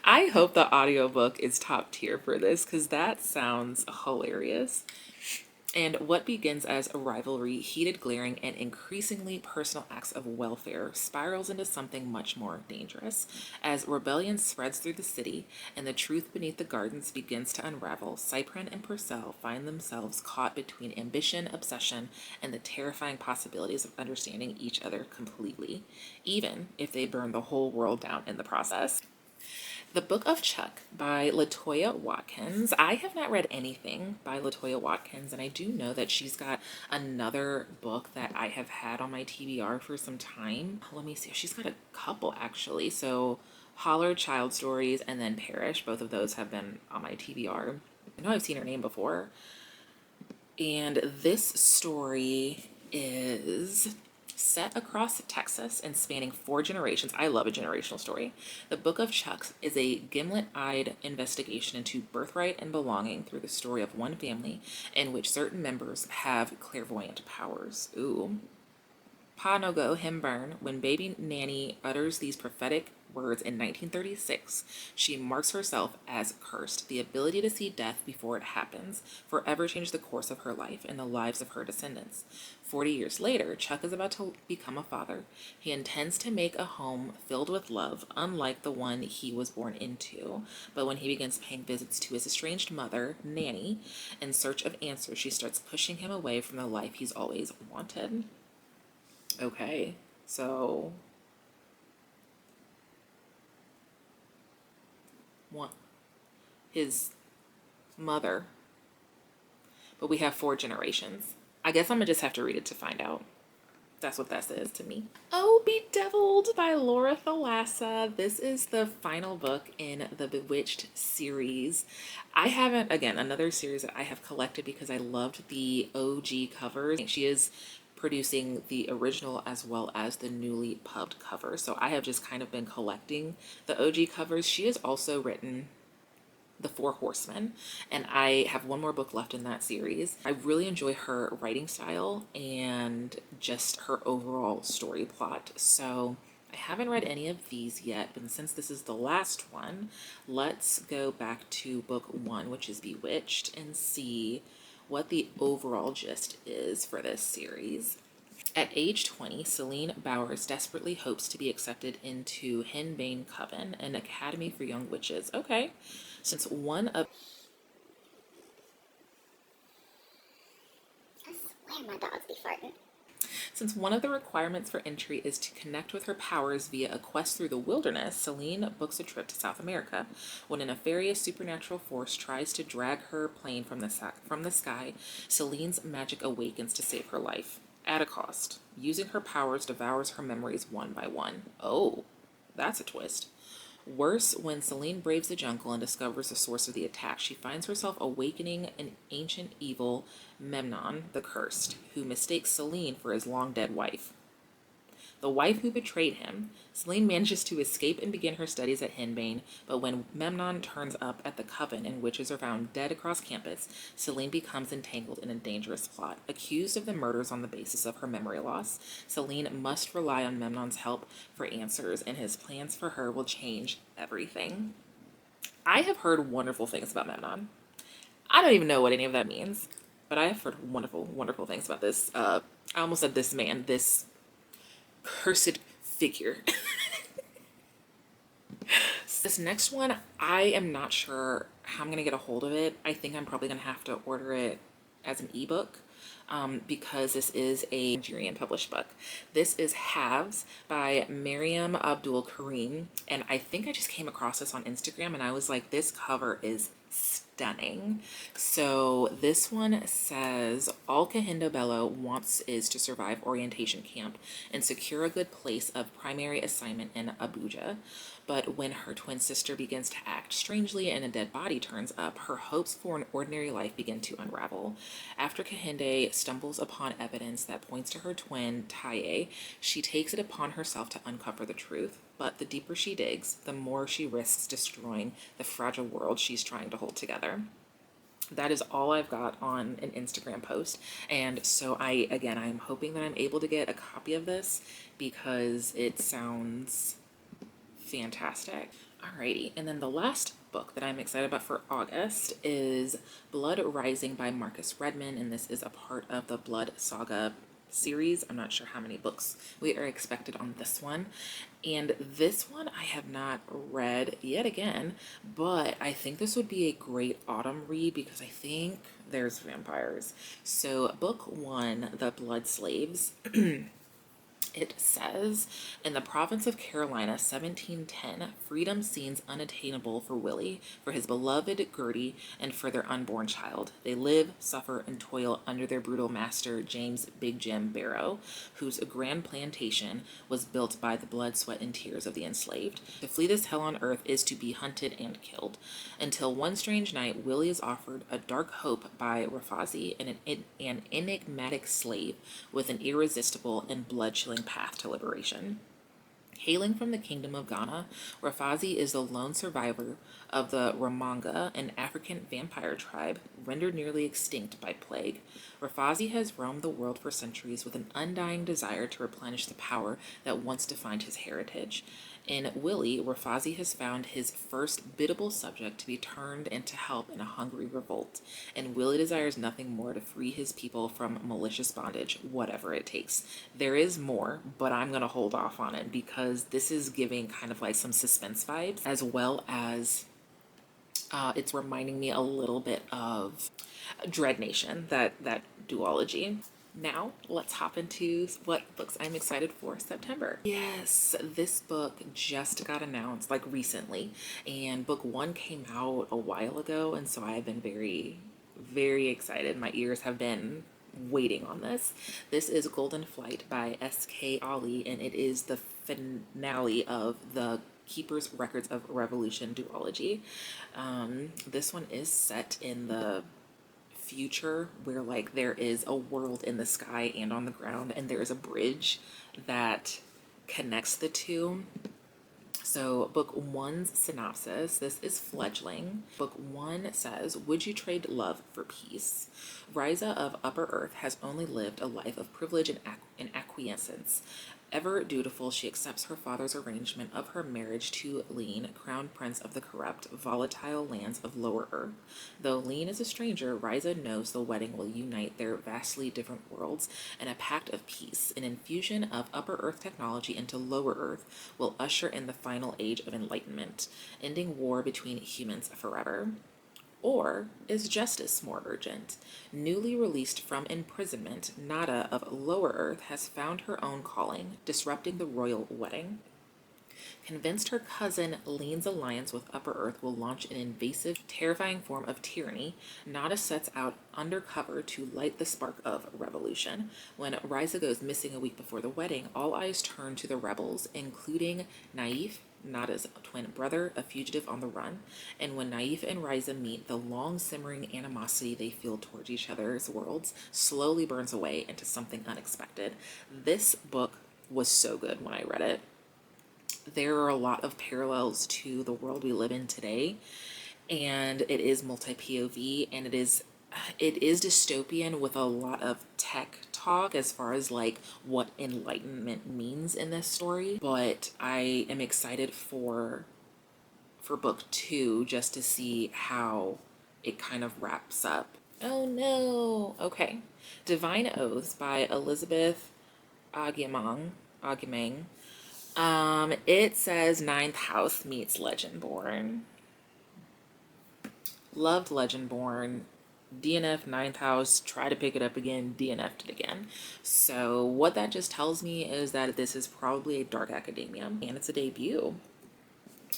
Speaker 1: I hope the audiobook is top tier for this because that sounds hilarious. And what begins as a rivalry, heated glaring, and increasingly personal acts of welfare spirals into something much more dangerous. As rebellion spreads through the city and the truth beneath the gardens begins to unravel, Cyprin and Purcell find themselves caught between ambition, obsession, and the terrifying possibilities of understanding each other completely, even if they burn the whole world down in the process. The Book of Chuck by Latoya Watkins. I have not read anything by Latoya Watkins, and I do know that she's got another book that I have had on my TBR for some time. Let me see. She's got a couple, actually. So Holler, Child Stories, and then Perish. Both of those have been on my TBR. I know I've seen her name before. And this story is set across Texas and spanning 4 generations. I love a generational story. The Book of Chuck is a gimlet-eyed investigation into birthright and belonging through the story of one family in which certain members have clairvoyant powers. Ooh. Pa no go him burn. When baby Nanny utters these prophetic words in 1936, she marks herself as cursed. The ability to see death before it happens forever changed the course of her life and the lives of her descendants. 40 years later, Chuck is about to become a father. He intends to make a home filled with love, unlike the one he was born into. But when he begins paying visits to his estranged mother, Nanny, in search of answers, she starts pushing him away from the life he's always wanted. Okay, so one, his mother, but we have 4 generations. I guess I'm gonna just have to read it to find out. That's what that says to me. Oh, Bedeviled by Laura Thalassa. This is the final book in the Bewitched series. I haven't, again, another series that I have collected because I loved the OG covers. She is producing the original as well as the newly pubbed cover. So I have just kind of been collecting the OG covers. She has also written The Four Horsemen, and I have one more book left in that series. I really enjoy her writing style and just her overall story plot. So I haven't read any of these yet, but since this is the last one, let's go back to book 1, which is Bewitched, and see what the overall gist is for this series. At age 20, Celine Bowers desperately hopes to be accepted into Henbane Coven, an academy for young witches. Okay. Since one of
Speaker 2: I swear my dogs be farting.
Speaker 1: Since one of the requirements for entry is to connect with her powers via a quest through the wilderness, Celine books a trip to South America. When a nefarious supernatural force tries to drag her plane from the sky, Celine's magic awakens to save her life. At a cost. Using her powers devours her memories one by one. Oh, that's a twist. Worse, when Celine braves the jungle and discovers the source of the attack, she finds herself awakening an ancient evil, Memnon the Cursed, who mistakes Celine for his long-dead wife. The wife who betrayed him, Celine manages to escape and begin her studies at Henbane, but when Memnon turns up at the coven and witches are found dead across campus, Celine becomes entangled in a dangerous plot. Accused of the murders on the basis of her memory loss, Celine must rely on Memnon's help for answers, and his plans for her will change everything. I have heard wonderful things about Memnon. I don't even know what any of that means, but I have heard wonderful, wonderful things about this. I almost said this man, this cursed figure. This next one, I am not sure how I'm going to get a hold of it. I think I'm probably going to have to order it as an ebook because this is a Nigerian published book. This is Halves by Mariam Abdul Karim, and I think I just came across this on Instagram and I was like, this cover is stunning. So this one says, all Kahindo Bello wants is to survive orientation camp and secure a good place of primary assignment in Abuja. But when her twin sister begins to act strangely and a dead body turns up, her hopes for an ordinary life begin to unravel. After Kahinde stumbles upon evidence that points to her twin, Taye, she takes it upon herself to uncover the truth. But the deeper she digs, the more she risks destroying the fragile world she's trying to hold together. That is all I've got on an Instagram post. And so I'm hoping that I'm able to get a copy of this because it sounds fantastic. Alrighty, and then the last book that I'm excited about for August is Blood Rising by Marcus Redman, and this is a part of the Blood Saga series. I'm not sure how many books we are expected on this one. And this one I have not read yet again, but I think this would be a great autumn read because I think there's vampires. So book 1, The Blood Slaves. It says, in the province of Carolina, 1710, freedom seems unattainable for Willie, for his beloved Gertie, and for their unborn child. They live, suffer, and toil under their brutal master, James Big Jim Barrow, whose grand plantation was built by the blood, sweat, and tears of the enslaved. To flee this hell on earth is to be hunted and killed. Until one strange night, Willie is offered a dark hope by Rafazi, an enigmatic slave with an irresistible and blood-chilling path to liberation. Hailing from the kingdom of Ghana, Rafazi is the lone survivor of the Ramanga, an African vampire tribe rendered nearly extinct by plague. Rafazi has roamed the world for centuries with an undying desire to replenish the power that once defined his heritage. In Willie, Rafazi has found his first biddable subject to be turned into help in a hungry revolt, and Willie desires nothing more to free his people from malicious bondage, whatever it takes. There is more, but I'm going to hold off on it because this is giving kind of like some suspense vibes, as well as it's reminding me a little bit of Dread Nation, that duology. Now, let's hop into what books I'm excited for September. Yes, this book just got announced like recently, and book one came out a while ago, and so I've been very, very excited. My ears have been waiting on this. This is Golden Flight by S.K. Ali, and it is the finale of the Keeper's Records of Revolution duology. This one is set in the future where like there is a world in the sky and on the ground, and there is a bridge that connects the two. So book one's synopsis, this is fledgling. Book one says, would you trade love for peace? Riza of Upper Earth has only lived a life of privilege and acquiescence. Ever dutiful, she accepts her father's arrangement of her marriage to Lean, crown prince of the corrupt, volatile lands of Lower Earth. Though Lean is a stranger, Riza knows the wedding will unite their vastly different worlds, and a pact of peace, an infusion of Upper Earth technology into Lower Earth, will usher in the final age of enlightenment, ending war between humans forever. Or is justice more urgent? Newly released from imprisonment, Nada of Lower Earth has found her own calling, disrupting the royal wedding. Convinced her cousin Lean's alliance with Upper Earth will launch an invasive, terrifying form of tyranny, Nada sets out undercover to light the spark of revolution. When Riza goes missing a week before the wedding, all eyes turn to the rebels, including Naif, Nada's twin brother, a fugitive on the run. And when Naif and Riza meet, the long simmering animosity they feel towards each other's worlds slowly burns away into something unexpected. This book was so good when I read it. There are a lot of parallels to the world we live in today, and it is multi-POV, and it is dystopian with a lot of tech talk as far as like what enlightenment means in this story. But I am excited for book two just to see how it kind of wraps up. Oh no. Okay. Divine Oaths by Elizabeth Agyemang. It says Ninth House meets Legendborn. Loved Legendborn. DNF Ninth House, try to pick it up again, DNF'd it again. So what that just tells me is that this is probably a dark academia, and it's a debut.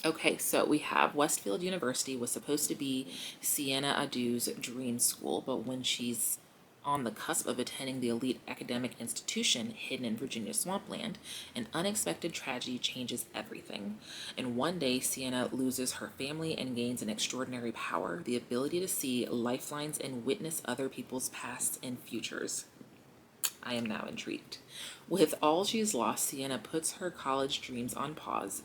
Speaker 1: Okay, so we have Westfield University was supposed to be Sienna Adu's dream school, but when she's on the cusp of attending the elite academic institution hidden in Virginia's swampland, an unexpected tragedy changes everything. And one day, Sienna loses her family and gains an extraordinary power, the ability to see lifelines and witness other people's pasts and futures. I am now intrigued. With all she's lost, Sienna puts her college dreams on pause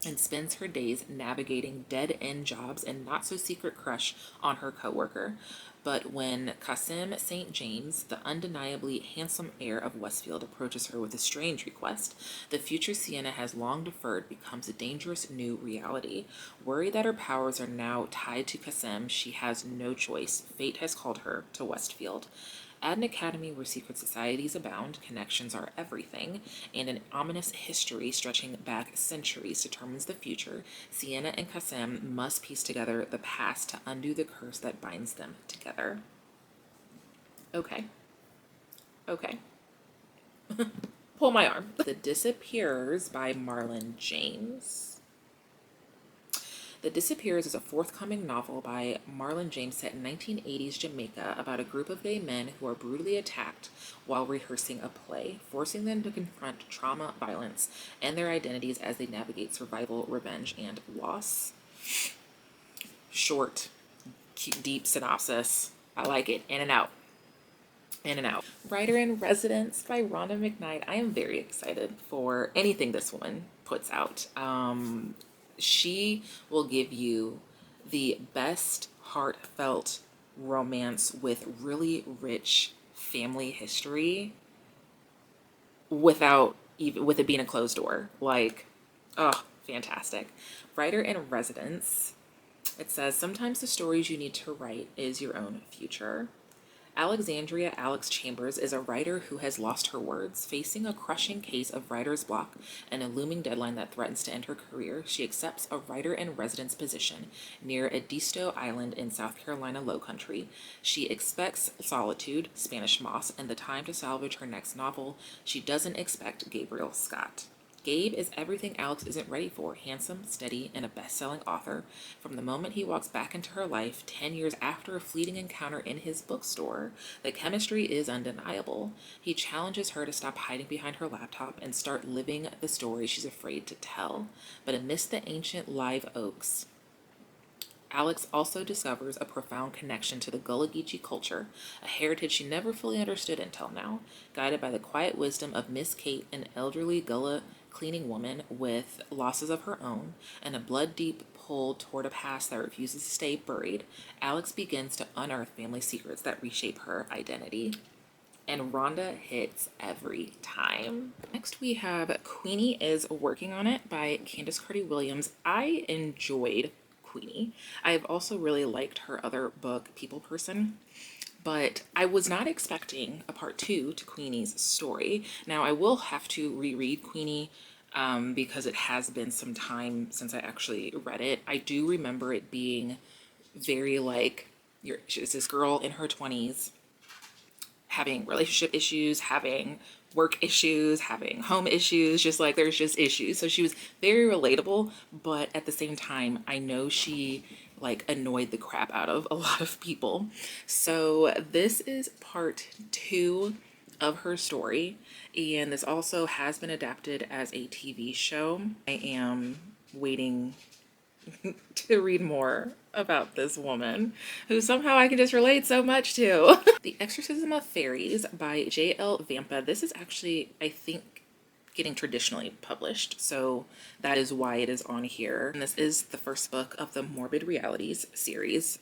Speaker 1: and spends her days navigating dead-end jobs and not-so-secret crush on her coworker. But when Qasim St. James, the undeniably handsome heir of Westfield, approaches her with a strange request, the future Sienna has long deferred becomes a dangerous new reality. Worried that her powers are now tied to Qasim, she has no choice. Fate has called her to Westfield. At an academy where secret societies abound, connections are everything, and an ominous history stretching back centuries determines the future, Sienna and Qasim must piece together the past to undo the curse that binds them together. Okay. Pull my arm. The Disappearers by Marlon James. The Disappearers is a forthcoming novel by Marlon James set in 1980s Jamaica about a group of gay men who are brutally attacked while rehearsing a play, forcing them to confront trauma, violence, and their identities as they navigate survival, revenge, and loss. Short, deep synopsis. I like it. In and out. In and Out. Writer in Residence by Rhonda McKnight. I am very excited for anything this woman puts out. She will give you the best heartfelt romance with really rich family history without even with it being a closed door. Like, oh, fantastic. Writer in Residence. It says, sometimes the stories you need to write is your own future. Alexandria Alex Chambers is a writer who has lost her words. Facing a crushing case of writer's block and a looming deadline that threatens to end her career, she accepts a writer-in-residence position near Edisto Island in South Carolina Lowcountry. She expects solitude, Spanish moss, and the time to salvage her next novel. She doesn't expect Gabriel Scott. Gabe is everything Alex isn't ready for, handsome, steady, and a best-selling author. From the moment he walks back into her life, 10 years after a fleeting encounter in his bookstore, the chemistry is undeniable. He challenges her to stop hiding behind her laptop and start living the story she's afraid to tell. But amidst the ancient live oaks, Alex also discovers a profound connection to the Gullah Geechee culture, a heritage she never fully understood until now. Guided by the quiet wisdom of Miss Kate, an elderly Gullah cleaning woman with losses of her own and a blood-deep pull toward a past that refuses to stay buried, Alex begins to unearth family secrets that reshape her identity. And Rhonda hits every time. Next we have Queenie is Working on It by Candace Carty-Williams. I enjoyed Queenie. I have also really liked her other book, People Person, but I was not expecting a part 2 to Queenie's story. Now I will have to reread Queenie because it has been some time since I actually read it. I do remember it being very like, it's this girl in her 20s having relationship issues, having work issues, having home issues, just like there's just issues. So she was very relatable, but at the same time, I know she like annoyed the crap out of a lot of people. So this is part 2 of her story, and this also has been adapted as a TV show. I am waiting to read more about this woman who somehow I can just relate so much to. The Exorcism of Fairies by J.L. Vampa. This is actually, I think, getting traditionally published, so that is why it is on here. And this is the first book of the Morbid Realities series.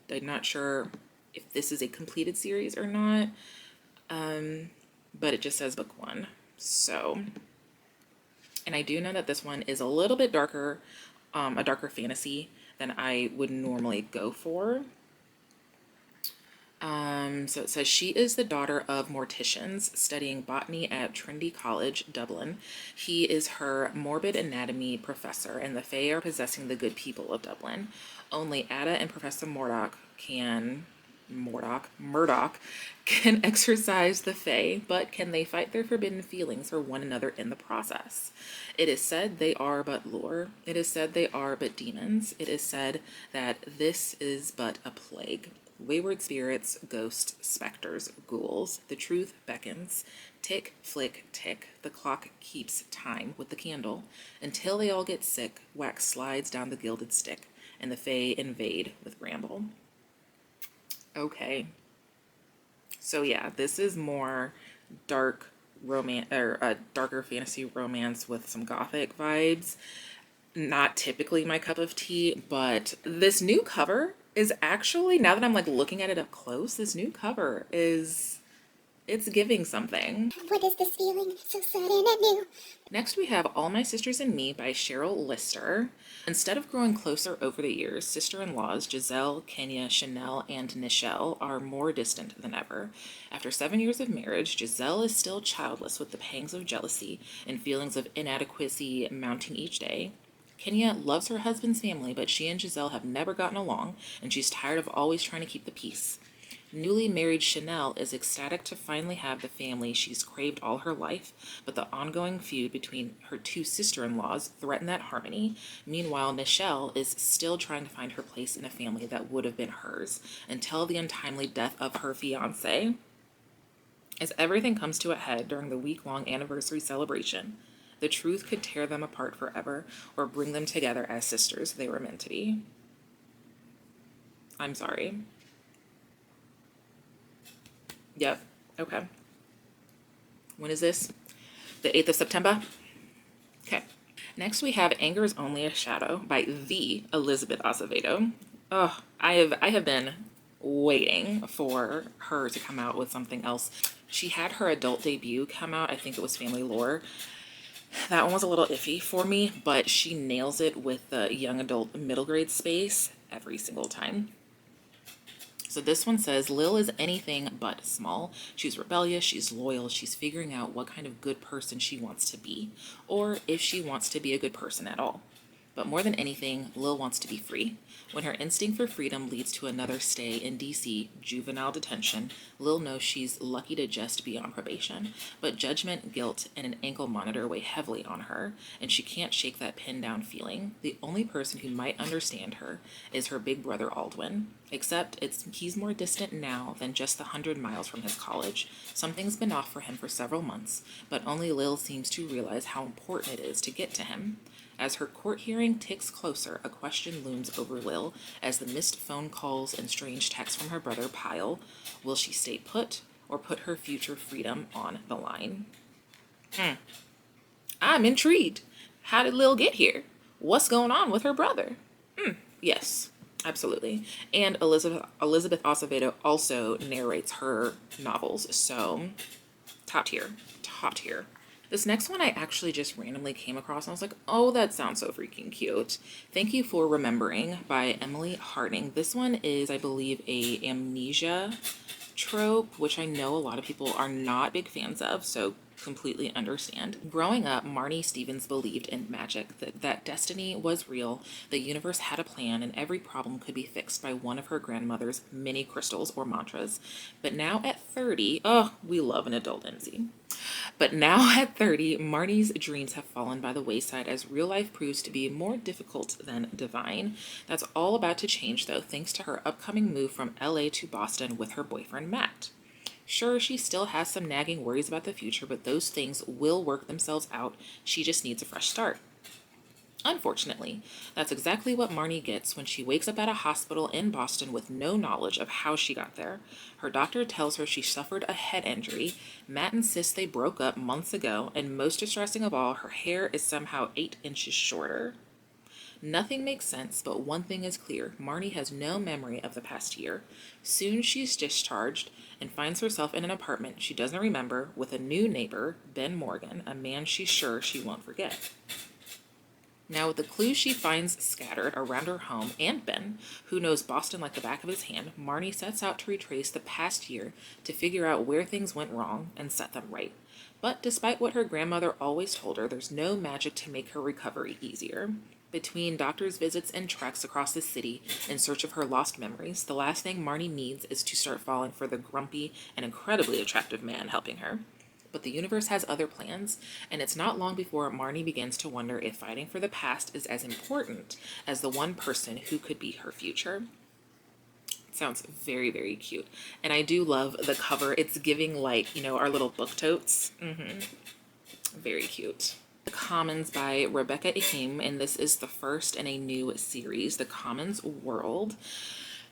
Speaker 1: I'm not sure if this is a completed series or not, but it just says book 1. So, and I do know that this one is a little bit darker, a darker fantasy than I would normally go for. So it says she is the daughter of morticians studying botany at Trinity College, Dublin. He is her morbid anatomy professor, and the Fae are possessing the good people of Dublin. Only Ada and Professor Murdoch can exorcise the Fae, but can they fight their forbidden feelings for one another in the process? It is said they are but lure. It is said they are but demons. It is said that this is but a plague. Wayward spirits, ghosts, specters, ghouls. The truth beckons. Tick, flick, tick. The clock keeps time with the candle. Until they all get sick, wax slides down the gilded stick, and the Fae invade with bramble. Okay. So yeah, this is more dark romance, or a darker fantasy romance with some gothic vibes. Not typically my cup of tea, but this new cover is actually, now that I'm like looking at it up close, this new cover is, it's giving something.
Speaker 2: What is this feeling so sudden and new?
Speaker 1: Next we have All My Sisters and Me by Cheryl Lister. Instead of growing closer over the years, sister-in-laws Giselle, Kenya, Chanel, and Nichelle are more distant than ever. After 7 years of marriage, Giselle is still childless with the pangs of jealousy and feelings of inadequacy mounting each day. Kenya loves her husband's family, but she and Giselle have never gotten along, and she's tired of always trying to keep the peace. Newly married Chanel is ecstatic to finally have the family she's craved all her life, but the ongoing feud between her two sister-in-laws threaten that harmony. Meanwhile, Nichelle is still trying to find her place in a family that would have been hers, until the untimely death of her fiancé. As everything comes to a head during the week-long anniversary celebration, the truth could tear them apart forever or bring them together as sisters they were meant to be. I'm sorry. Yep, Okay. When is this? The 8th of September? Okay. Next we have Anger is Only a Shadow by the Elizabeth Acevedo. Oh, I have been waiting for her to come out with something else. She had her adult debut come out, I think it was Family Lore. That one was a little iffy for me, but she nails it with the young adult middle grade space every single time. So this one says, Lil is anything but small. She's rebellious, she's loyal, she's figuring out what kind of good person she wants to be, or if she wants to be a good person at all. But more than anything, Lil wants to be free. When her instinct for freedom leads to another stay in DC juvenile detention, Lil knows she's lucky to just be on probation. But judgment, guilt, and an ankle monitor weigh heavily on her, and she can't shake that pinned down feeling. The only person who might understand her is her big brother Aldwin. Except he's more distant now than just the 100 miles from his college. Something's been off for him for several months, but only Lil seems to realize how important it is to get to him. As her court hearing ticks closer, a question looms over Lil as the missed phone calls and strange texts from her brother pile. Will she stay put or put her future freedom on the line? I'm intrigued. How did Lil get here? What's going on with her brother? Yes, absolutely. And Elizabeth Acevedo also narrates her novels, so top tier, top tier. This next one I actually just randomly came across and I was like, oh, that sounds so freaking cute. Thank You for Remembering by Emily Harding. This one is, I believe, a amnesia trope, which I know a lot of people are not big fans of, so completely understand. Growing up, Marnie Stevens believed in magic, that destiny was real, the universe had a plan, and every problem could be fixed by one of her grandmother's many crystals or mantras. But now at 30, oh, we love an adult NC. But now at 30, Marnie's dreams have fallen by the wayside as real life proves to be more difficult than divine. That's all about to change, though, thanks to her upcoming move from LA to Boston with her boyfriend, Matt. Sure, she still has some nagging worries about the future, but those things will work themselves out. She just needs a fresh start. Unfortunately, that's exactly what Marnie gets when she wakes up at a hospital in Boston with no knowledge of how she got there. Her doctor tells her she suffered a head injury. Matt insists they broke up months ago, and most distressing of all, her hair is somehow 8 inches shorter. Nothing makes sense, but one thing is clear. Marnie has no memory of the past year. Soon she's discharged and finds herself in an apartment she doesn't remember with a new neighbor, Ben Morgan, a man she's sure she won't forget. Now, with the clues she finds scattered around her home and Ben, who knows Boston like the back of his hand, Marnie sets out to retrace the past year to figure out where things went wrong and set them right. But despite what her grandmother always told her, there's no magic to make her recovery easier. Between doctor's visits and treks across the city in search of her lost memories, the last thing Marnie needs is to start falling for the grumpy and incredibly attractive man helping her. But the universe has other plans, and it's not long before Marnie begins to wonder if fighting for the past is as important as the one person who could be her future. It sounds very, very cute. And I do love the cover. It's giving like, our little book totes. Very cute. The Commons by Rebecca Ahim, and this is the first in a new series, The Commons World.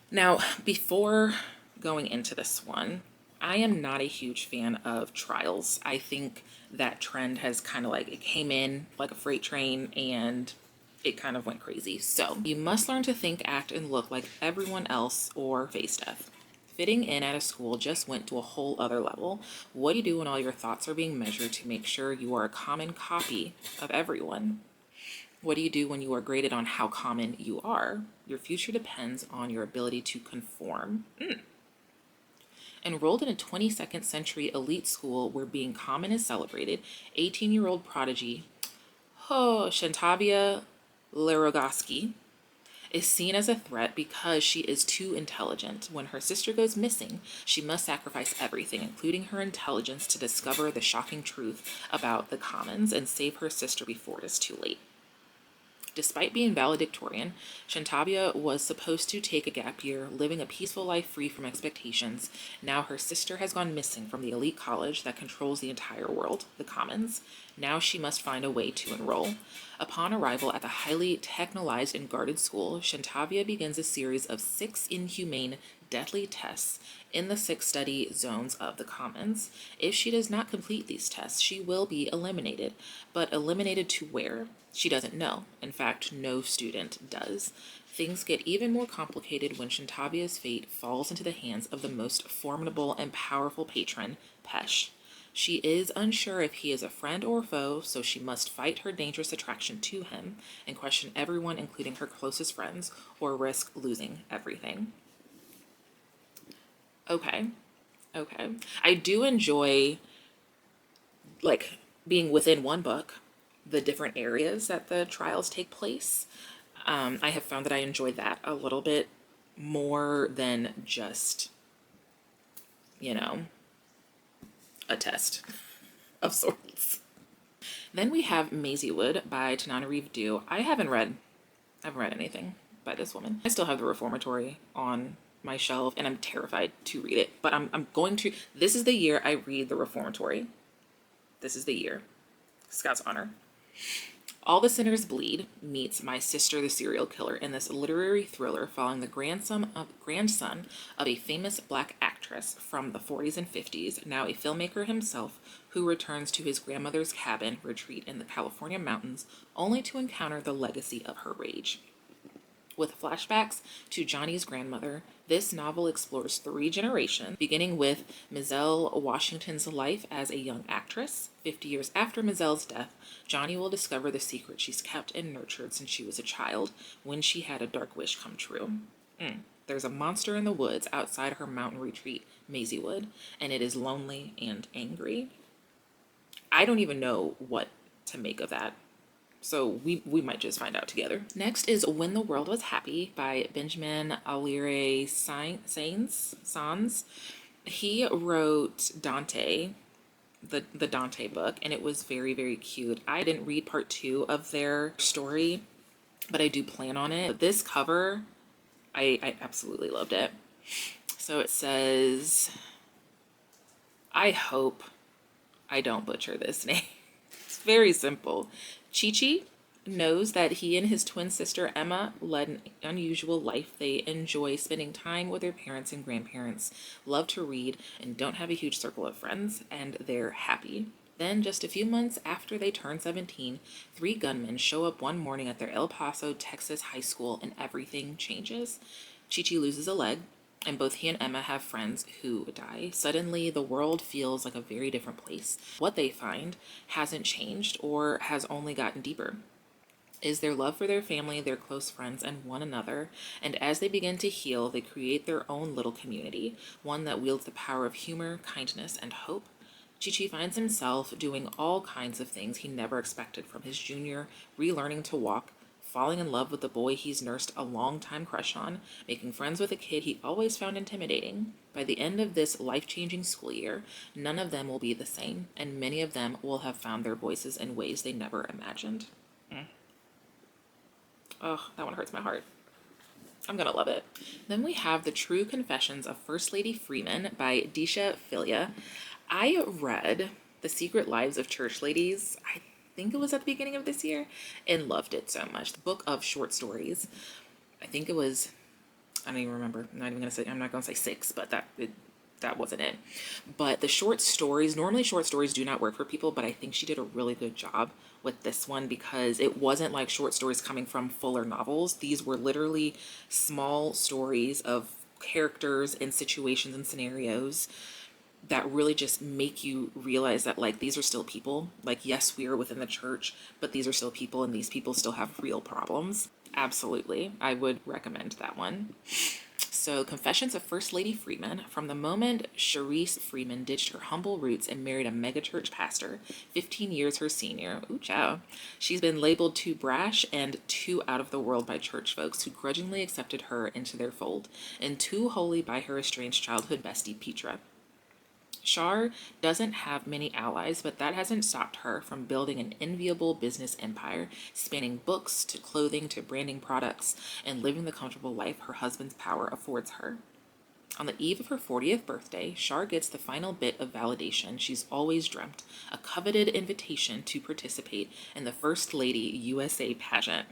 Speaker 1: Now, before going into this one, I am not a huge fan of trials. I think that trend has kind of it came in like a freight train and it kind of went crazy. So you must learn to think, act, and look like everyone else or face death. Fitting in at a school just went to a whole other level. What do you do when all your thoughts are being measured to make sure you are a common copy of everyone? What do you do when you are graded on how common you are? Your future depends on your ability to conform. Enrolled in a 22nd century elite school where being common is celebrated, 18-year-old prodigy Shantavia Lerogoski is seen as a threat because she is too intelligent. When her sister goes missing, she must sacrifice everything, including her intelligence, to discover the shocking truth about the Commons and save her sister before it is too late. Despite being valedictorian, Shantavia was supposed to take a gap year, living a peaceful life free from expectations. Now her sister has gone missing from the elite college that controls the entire world, the Commons. Now she must find a way to enroll. Upon arrival at the highly technologized and guarded school, Shantavia begins a series of 6 inhumane, deadly tests in the 6 study zones of the Commons. If she does not complete these tests, she will be eliminated. But eliminated to where? She doesn't know. In fact, no student does. Things get even more complicated when Shantavia's fate falls into the hands of the most formidable and powerful patron, Pesh. She is unsure if he is a friend or foe, so she must fight her dangerous attraction to him and question everyone, including her closest friends, or risk losing everything. Okay. I do enjoy, like, being within one book, the different areas that the trials take place. I have found that I enjoy that a little bit more than just, a test of sorts. Then we have Maisiewood by Tananarive. I haven't read anything by this woman. I still have The Reformatory on my shelf and I'm terrified to read it, but I'm going to. This is the year I read The Reformatory. This is the year. Scout's honor. All the Sinners Bleed meets My Sister the Serial Killer in this literary thriller following the grandson of a famous black actress from the 40s and 50s, now a filmmaker himself, who returns to his grandmother's cabin retreat in the California mountains only to encounter the legacy of her rage. With flashbacks to Johnny's grandmother, this novel explores 3 generations, beginning with Mizelle Washington's life as a young actress. 50 years after Mizelle's death, Johnny will discover the secret she's kept and nurtured since she was a child, when she had a dark wish come true. There's a monster in the woods outside her mountain retreat, Maisiewood, and it is lonely and angry. I don't even know what to make of that. So we might just find out together. Next is When the World Was Happy by Benjamin Alire Sans. He wrote Dante, the Dante book, and it was very, very cute. I didn't read part 2 of their story, but I do plan on it. But this cover, I absolutely loved it. So it says, I hope I don't butcher this name. It's very simple. Chi-Chi knows that he and his twin sister Emma led an unusual life. They enjoy spending time with their parents and grandparents, love to read, and don't have a huge circle of friends, and they're happy. Then, just a few months after they turn 17, 3 gunmen show up one morning at their El Paso, Texas high school, and everything changes. Chi-Chi loses a leg, and both he and Emma have friends who die. Suddenly, the world feels like a very different place. What they find hasn't changed or has only gotten deeper. Is their love for their family, their close friends, and one another. And as they begin to heal, they create their own little community, one that wields the power of humor, kindness, and hope. Chi-Chi finds himself doing all kinds of things he never expected, from his junior, relearning to walk, falling in love with the boy he's nursed a long-time crush on, making friends with a kid he always found intimidating. By the end of this life-changing school year, none of them will be the same, and many of them will have found their voices in ways they never imagined. Oh, that one hurts my heart. I'm gonna love it. Then we have The True Confessions of First Lady Freeman by Disha Filia. I read The Secret Lives of Church Ladies, I think it was at the beginning of this year, and loved it so much. The book of short stories. I think it was, I don't even remember. I'm not gonna say 6, but that wasn't it. But the short stories, normally short stories do not work for people, but I think she did a really good job with this one because it wasn't like short stories coming from fuller novels. These were literally small stories of characters and situations and scenarios that really just make you realize that, like, these are still people. Like, yes, we are within the church, but these are still people, and these people still have real problems. Absolutely. I would recommend that one. So, Confessions of First Lady Freeman. From the moment Charisse Freeman ditched her humble roots and married a megachurch pastor, 15 years her senior, ooh chow, she's been labeled too brash and too out of the world by church folks who grudgingly accepted her into their fold, and too holy by her estranged childhood bestie Petra. Char doesn't have many allies, but that hasn't stopped her from building an enviable business empire, spanning books to clothing to branding products, and living the comfortable life her husband's power affords her. On the eve of her 40th birthday, Char gets the final bit of validation she's always dreamt, a coveted invitation to participate in the First Lady USA pageant.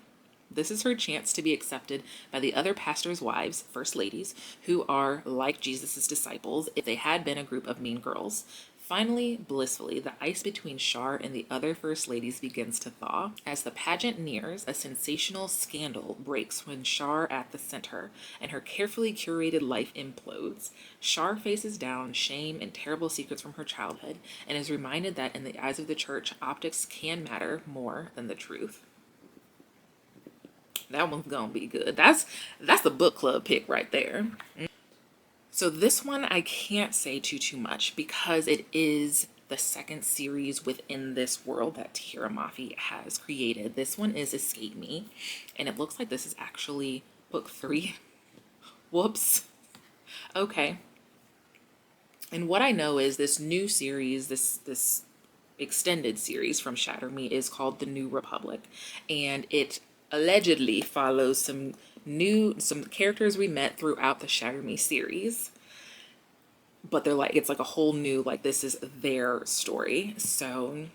Speaker 1: This is her chance to be accepted by the other pastors' wives, first ladies, who are like Jesus' disciples if they had been a group of mean girls. Finally, blissfully, the ice between Char and the other first ladies begins to thaw. As the pageant nears, a sensational scandal breaks when Char at the center, and her carefully curated life implodes. Char faces down shame and terrible secrets from her childhood, and is reminded that in the eyes of the church, optics can matter more than the truth. That one's gonna be good. That's the book club pick right there. So this one I can't say too much because it is the second series within this world that Tira Mafi has created. This one is Escape Me, and it looks like this is actually book 3. Whoops. Okay. And what I know is this new series, this extended series from Shatter Me is called The New Republic, and it allegedly follows some characters we met throughout the Shatter Me series, but they're like, it's like a whole new, like, this is their story. So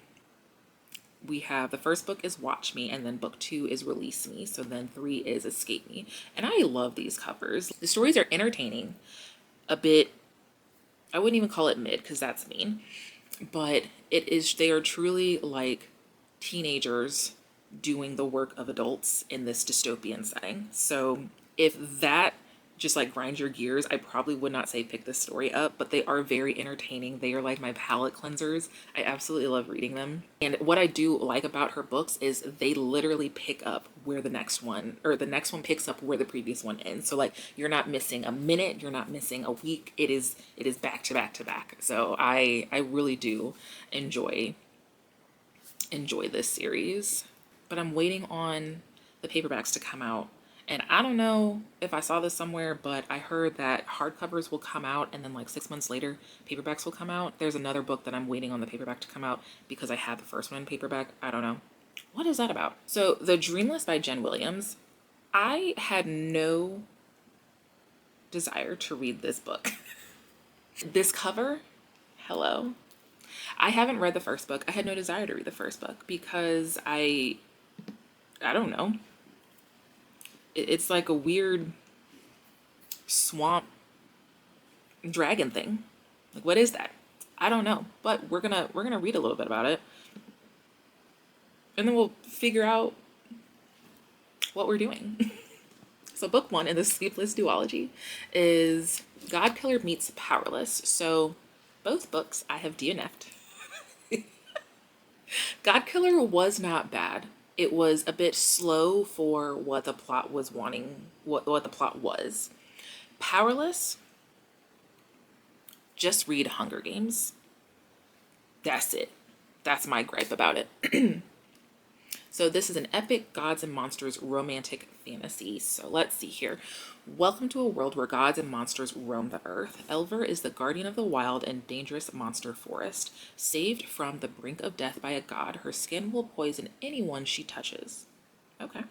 Speaker 1: we have, the first book is Watch Me, and then book 2 is Release Me, so then 3 is Escape Me. And I love these covers. The stories are entertaining, a bit, I wouldn't even call it mid because that's mean, but they are truly like teenagers doing the work of adults in this dystopian setting. So if that just like grinds your gears, I probably would not say pick this story up, but they are very entertaining. They are like my palate cleansers. I absolutely love reading them. And what I do like about her books is they literally pick up where the next one picks up where the previous one ends. So like you're not missing a minute, you're not missing a week. It is back to back to back. So I really do enjoy this series. But I'm waiting on the paperbacks to come out. And I don't know if I saw this somewhere, but I heard that hardcovers will come out and then like 6 months later, paperbacks will come out. There's another book that I'm waiting on the paperback to come out because I had the first one in paperback. I don't know. What is that about? So The Dreamless by Jen Williams. I had no desire to read this book. This cover, hello. I haven't read the first book. I had no desire to read the first book because I don't know. It's like a weird swamp dragon thing. Like, what is that? I don't know. But we're gonna read a little bit about it, and then we'll figure out what we're doing. So book 1 in the Sleepless duology is God Killer Meets Powerless. So both books I have DNF'd. God Killer was not bad. It was a bit slow for what the plot was wanting, what the plot was. Powerless, just read Hunger Games. That's it. That's my gripe about it. So this is an epic gods and monsters romantic fantasy. So let's see here. Welcome to a world where gods and monsters roam the earth. Elver is the guardian of the wild and dangerous monster forest. Saved from the brink of death by a god, her skin will poison anyone she touches. Okay.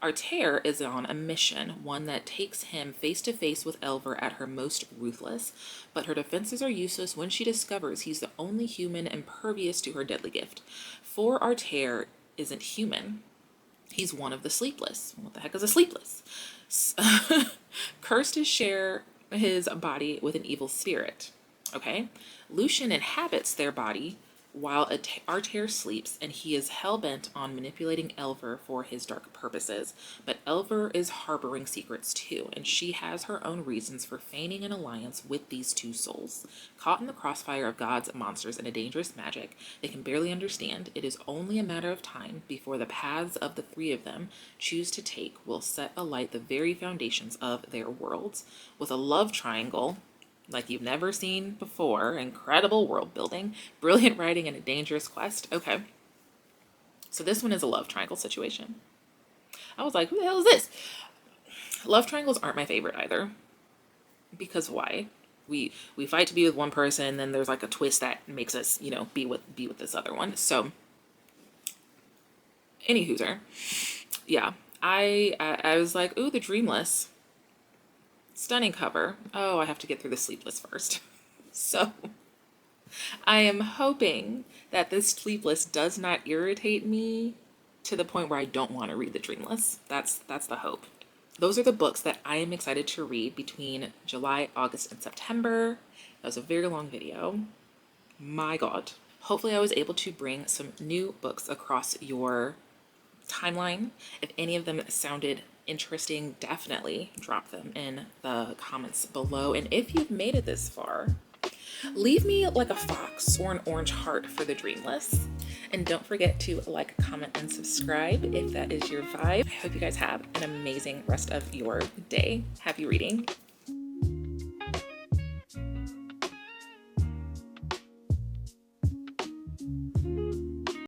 Speaker 1: Artair is on a mission, one that takes him face to face with Elver at her most ruthless, but her defenses are useless when she discovers he's the only human impervious to her deadly gift. For Artair isn't human. He's one of the sleepless. What the heck is a sleepless? Cursed to share his body with an evil spirit. Okay? Lucian inhabits their body while Artair sleeps, and he is hell-bent on manipulating Elver for his dark purposes. But Elver is harboring secrets too, and she has her own reasons for feigning an alliance with these two souls. Caught in the crossfire of gods, monsters, and a dangerous magic they can barely understand, it is only a matter of time before the paths of the three of them choose to take will set alight the very foundations of their worlds. With a love triangle like you've never seen before, incredible world building, brilliant writing, and a dangerous quest. Okay. So this one is a love triangle situation. I was like, who the hell is this? Love triangles aren't my favorite either. Because why? We fight to be with one person, and then there's like a twist that makes us, be with this other one. So, anywho'ser. Yeah. I was like, ooh, The Dreamless Stunning cover. Oh, I have to get through the Sleepless first. So I am hoping that this Sleepless does not irritate me to the point where I don't want to read the Dreamless. That's the hope. Those are the books that I am excited to read between July, August, and September. That was a very long video. My God. Hopefully I was able to bring some new books across your timeline. If any of them sounded interesting, definitely drop them in the comments below. And if you've made it this far, leave me like a fox or an orange heart for the Dreamless. And don't forget to like, comment, and subscribe if that is your vibe. I hope you guys have an amazing rest of your day. Happy reading.